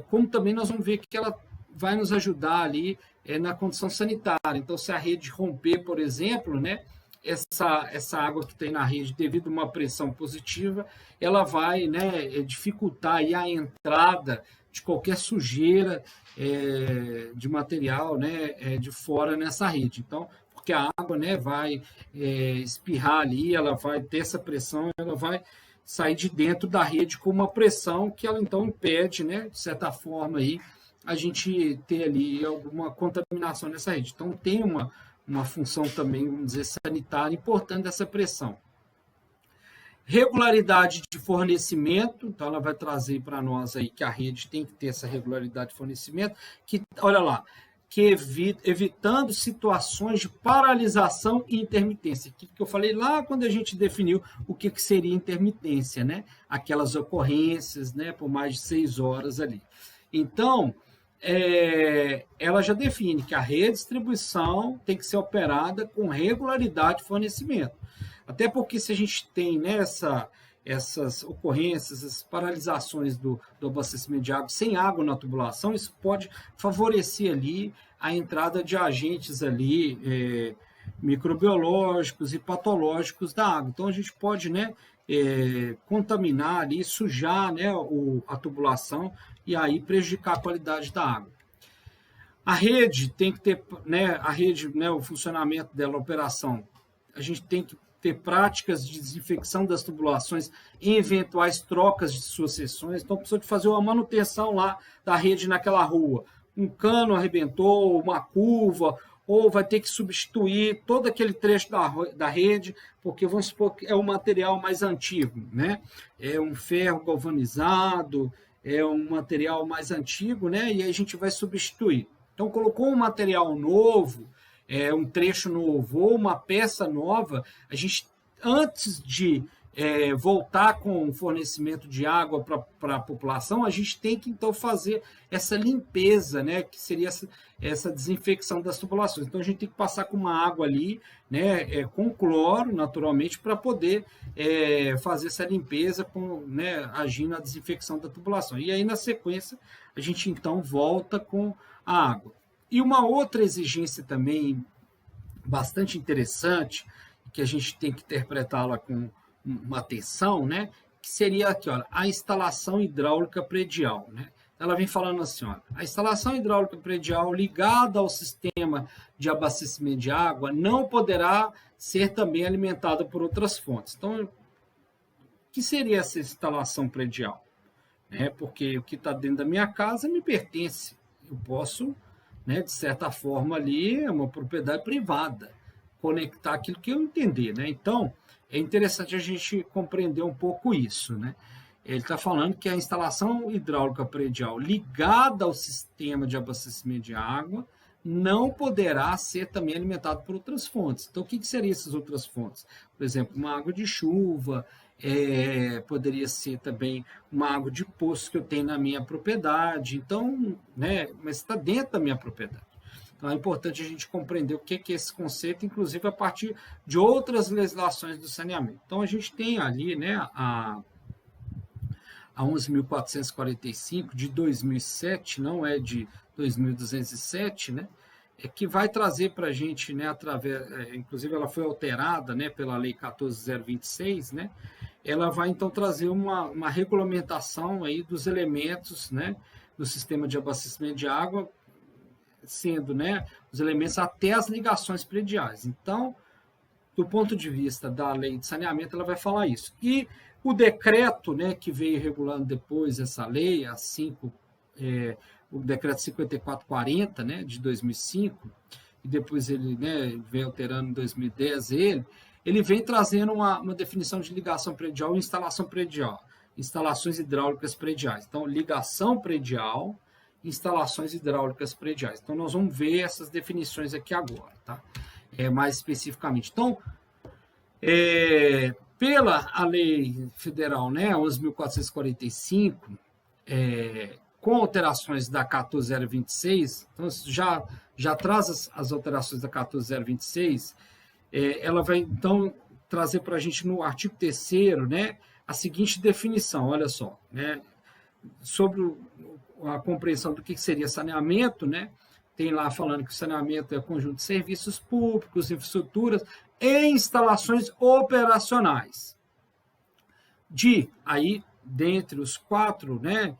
como também nós vamos ver que ela vai nos ajudar ali na condição sanitária. Então, se a rede romper, por exemplo, né, essa água que tem na rede, devido a uma pressão positiva, ela vai, né, dificultar aí a entrada de qualquer sujeira de material, né, de fora nessa rede. Então, porque a água, né, vai espirrar ali, ela vai ter essa pressão, ela vai sair de dentro da rede com uma pressão que ela então impede, né, de certa forma aí, a gente ter ali alguma contaminação nessa rede. Então, tem uma função também, vamos dizer, sanitária importante dessa pressão. Regularidade de fornecimento, então ela vai trazer para nós aí que a rede tem que ter essa regularidade de fornecimento, que, olha lá, que evitando situações de paralisação e intermitência. O que eu falei lá quando a gente definiu o que seria intermitência, né? Aquelas ocorrências, né, por mais de 6 horas ali. Então, ela já define que a redistribuição tem que ser operada com regularidade de fornecimento. Até porque se a gente tem, né, essas ocorrências, essas paralisações do abastecimento de água sem água na tubulação, isso pode favorecer ali a entrada de agentes ali microbiológicos e patológicos da água. Então a gente pode, né, contaminar ali, sujar, né, a tubulação e aí prejudicar a qualidade da água. A rede tem que ter, né, o funcionamento dela, a operação, a gente tem que ter práticas de desinfecção das tubulações em eventuais trocas de suas seções. Então, precisa de fazer uma manutenção lá da rede naquela rua. Um cano arrebentou, uma curva, ou vai ter que substituir todo aquele trecho da rede, porque vamos supor que é um material mais antigo, né? É um ferro galvanizado, é um material mais antigo, né? E aí a gente vai substituir. Então, colocou um material novo, um trecho novo ou uma peça nova, a gente, antes de voltar com o fornecimento de água para a população, a gente tem que, então, fazer essa limpeza, né, que seria essa desinfecção das tubulações. Então, a gente tem que passar com uma água ali, né, com cloro, naturalmente, para poder fazer essa limpeza, né, agindo na desinfecção da tubulação. E aí, na sequência, a gente, então, volta com a água. E uma outra exigência também bastante interessante, que a gente tem que interpretá-la com uma atenção, né, que seria aqui, olha, a instalação hidráulica predial, né? Ela vem falando assim, olha, a instalação hidráulica predial ligada ao sistema de abastecimento de água não poderá ser também alimentada por outras fontes. Então, o que seria essa instalação predial? Porque o que está dentro da minha casa me pertence. Eu posso, né, de certa forma ali, é uma propriedade privada, conectar aquilo que eu entender, né? Então, é interessante a gente compreender um pouco isso, né? Ele está falando que a instalação hidráulica predial ligada ao sistema de abastecimento de água não poderá ser também alimentada por outras fontes. Então, o que seriam essas outras fontes? Por exemplo, uma água de chuva, poderia ser também uma água de poço que eu tenho na minha propriedade. Então, né, mas está dentro da minha propriedade. Então, é importante a gente compreender o que é esse conceito, inclusive a partir de outras legislações do saneamento. Então, a gente tem ali, né, a 11.445 de 2007, não é de 2207, né? Que vai trazer para a gente, né, inclusive ela foi alterada, né, pela Lei 14.026, né? Ela vai então trazer uma regulamentação aí dos elementos, né, do sistema de abastecimento de água, sendo, né, os elementos até as ligações prediais. Então, do ponto de vista da lei de saneamento, ela vai falar isso. E o decreto, né, que veio regulando depois essa lei, o decreto 5440, né, de 2005, e depois ele, né, veio alterando em 2010, ele vem trazendo uma definição de ligação predial e instalação predial, instalações hidráulicas prediais. Então, ligação predial, instalações hidráulicas prediais. Então, nós vamos ver essas definições aqui agora, tá? Mais especificamente. Então, pela a lei federal, né, 11.445, com alterações da 14.026, então já traz as alterações da 14.026, ela vai, então, trazer para a gente no artigo 3º, né, a seguinte definição, olha só, né, sobre a compreensão do que seria saneamento, né, tem lá falando que o saneamento é o conjunto de serviços públicos, infraestruturas e instalações operacionais. Aí, dentre os 4, né,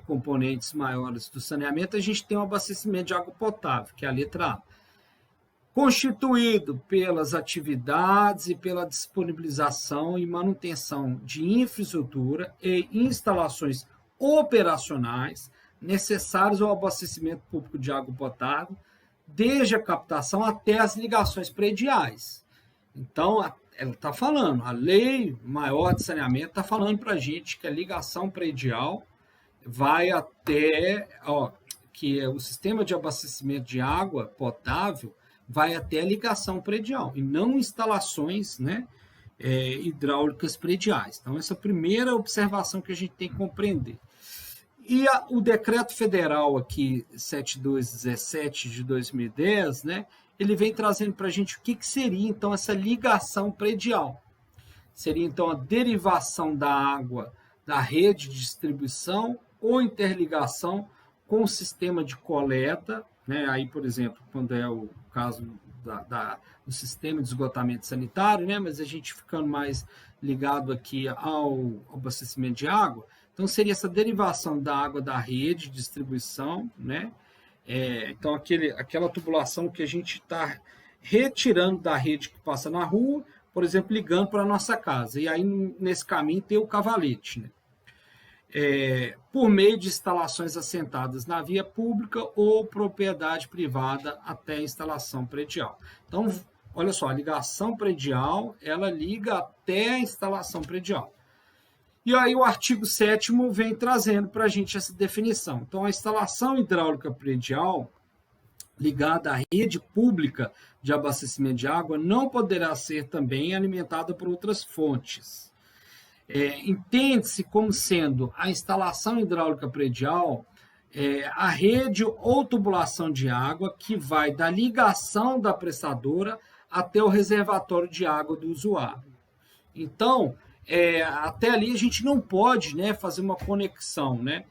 componentes maiores do saneamento, a gente tem o abastecimento de água potável, que é a letra A, constituído pelas atividades e pela disponibilização e manutenção de infraestrutura e instalações operacionais necessários ao abastecimento público de água potável, desde a captação até as ligações prediais. Então, ela está falando, a lei maior de saneamento está falando para a gente que a ligação predial vai até, que o sistema de abastecimento de água potável vai até a ligação predial, e não instalações, né, hidráulicas prediais. Então, essa é a primeira observação que a gente tem que compreender. E o decreto federal aqui, 7217 de 2010, né, ele vem trazendo para a gente o que seria, então, essa ligação predial. Seria, então, a derivação da água da rede de distribuição ou interligação com o sistema de coleta, né? Aí, por exemplo, quando é o caso do sistema de esgotamento sanitário, né? Mas a gente ficando mais ligado aqui ao abastecimento de água, então seria essa derivação da água da rede de distribuição, né? Então, aquela tubulação que a gente está retirando da rede que passa na rua, por exemplo, ligando para a nossa casa. E aí, nesse caminho, tem o cavalete, né? Por meio de instalações assentadas na via pública ou propriedade privada até a instalação predial. Então, olha só, a ligação predial, ela liga até a instalação predial. E aí o artigo 7º vem trazendo para a gente essa definição. Então, a instalação hidráulica predial ligada à rede pública de abastecimento de água não poderá ser também alimentada por outras fontes. Entende-se como sendo a instalação hidráulica predial a rede ou tubulação de água que vai da ligação da prestadora até o reservatório de água do usuário. Então, até ali a gente não pode, né, fazer uma conexão, né,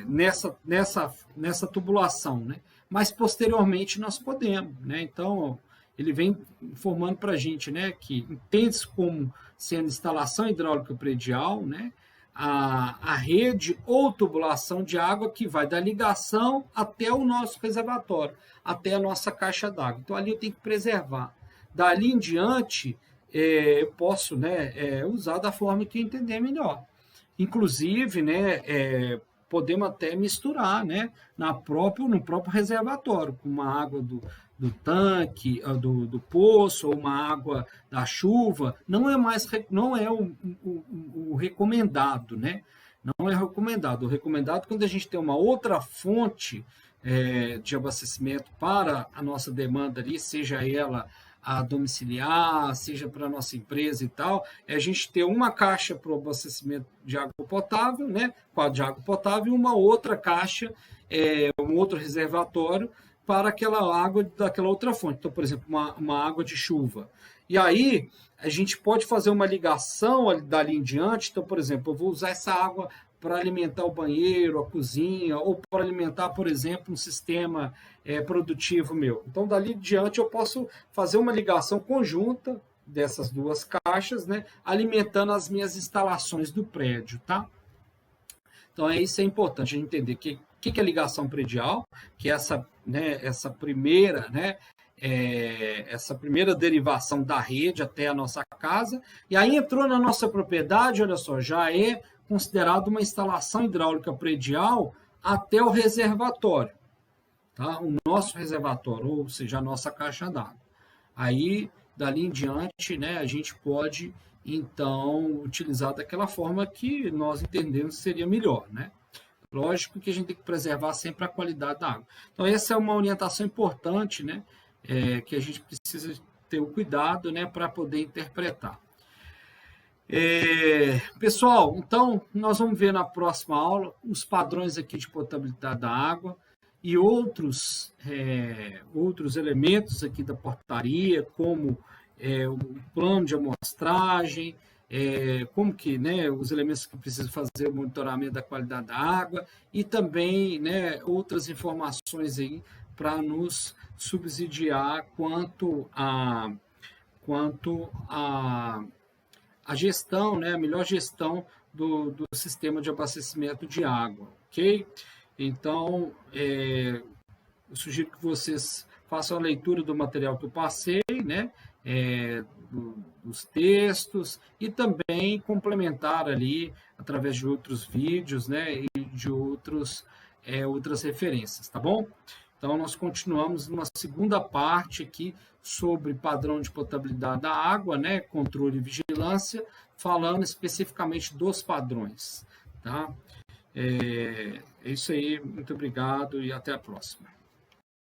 nessa tubulação, né, mas posteriormente nós podemos, né. Então, ele vem informando para a gente, né, que entende-se como sendo instalação hidráulica predial, né, a rede ou tubulação de água que vai da ligação até o nosso reservatório, até a nossa caixa d'água. Então, ali eu tenho que preservar. Dali em diante, eu posso, né, usar da forma que eu entender melhor. Inclusive, né, podemos até misturar, né, no próprio reservatório, com uma água do tanque, do poço, ou uma água da chuva. Não é o recomendado, né? Não é recomendado. O recomendado é quando a gente tem uma outra fonte de abastecimento para a nossa demanda ali, seja ela a domiciliar, seja para a nossa empresa e tal, a gente ter uma caixa para o abastecimento de água potável, né, de água potável, e uma outra caixa, um outro reservatório para aquela água daquela outra fonte. Então, por exemplo, uma água de chuva. E aí, a gente pode fazer uma ligação dali em diante. Então, por exemplo, eu vou usar essa água para alimentar o banheiro, a cozinha, ou para alimentar, por exemplo, um sistema produtivo meu. Então, dali em diante, eu posso fazer uma ligação conjunta dessas duas caixas, né, alimentando as minhas instalações do prédio, tá? Então, isso é importante a gente entender que é ligação predial, que é essa, né, essa primeira derivação da rede até a nossa casa, e aí entrou na nossa propriedade, olha só, já é considerado uma instalação hidráulica predial até o reservatório, tá? O nosso reservatório, ou seja, a nossa caixa d'água. Aí, dali em diante, né, a gente pode, então, utilizar daquela forma que nós entendemos que seria melhor, né? Lógico que a gente tem que preservar sempre a qualidade da água. Então, essa é uma orientação importante, né, que a gente precisa ter o cuidado, né, para poder interpretar. Pessoal, então, nós vamos ver na próxima aula os padrões aqui de potabilidade da água e outros elementos aqui da portaria, como o plano de amostragem, como que, né, os elementos que precisam fazer o monitoramento da qualidade da água e também, né, outras informações aí para nos subsidiar quanto a gestão, né, a melhor gestão do sistema de abastecimento de água, ok? Então, eu sugiro que vocês façam a leitura do material que eu passei, né, dos textos, e também complementar ali através de outros vídeos, né, e de outras referências, tá bom? Então, nós continuamos numa segunda parte aqui sobre padrão de potabilidade da água, né, controle e vigilância, falando especificamente dos padrões, tá? É isso aí, muito obrigado e até a próxima.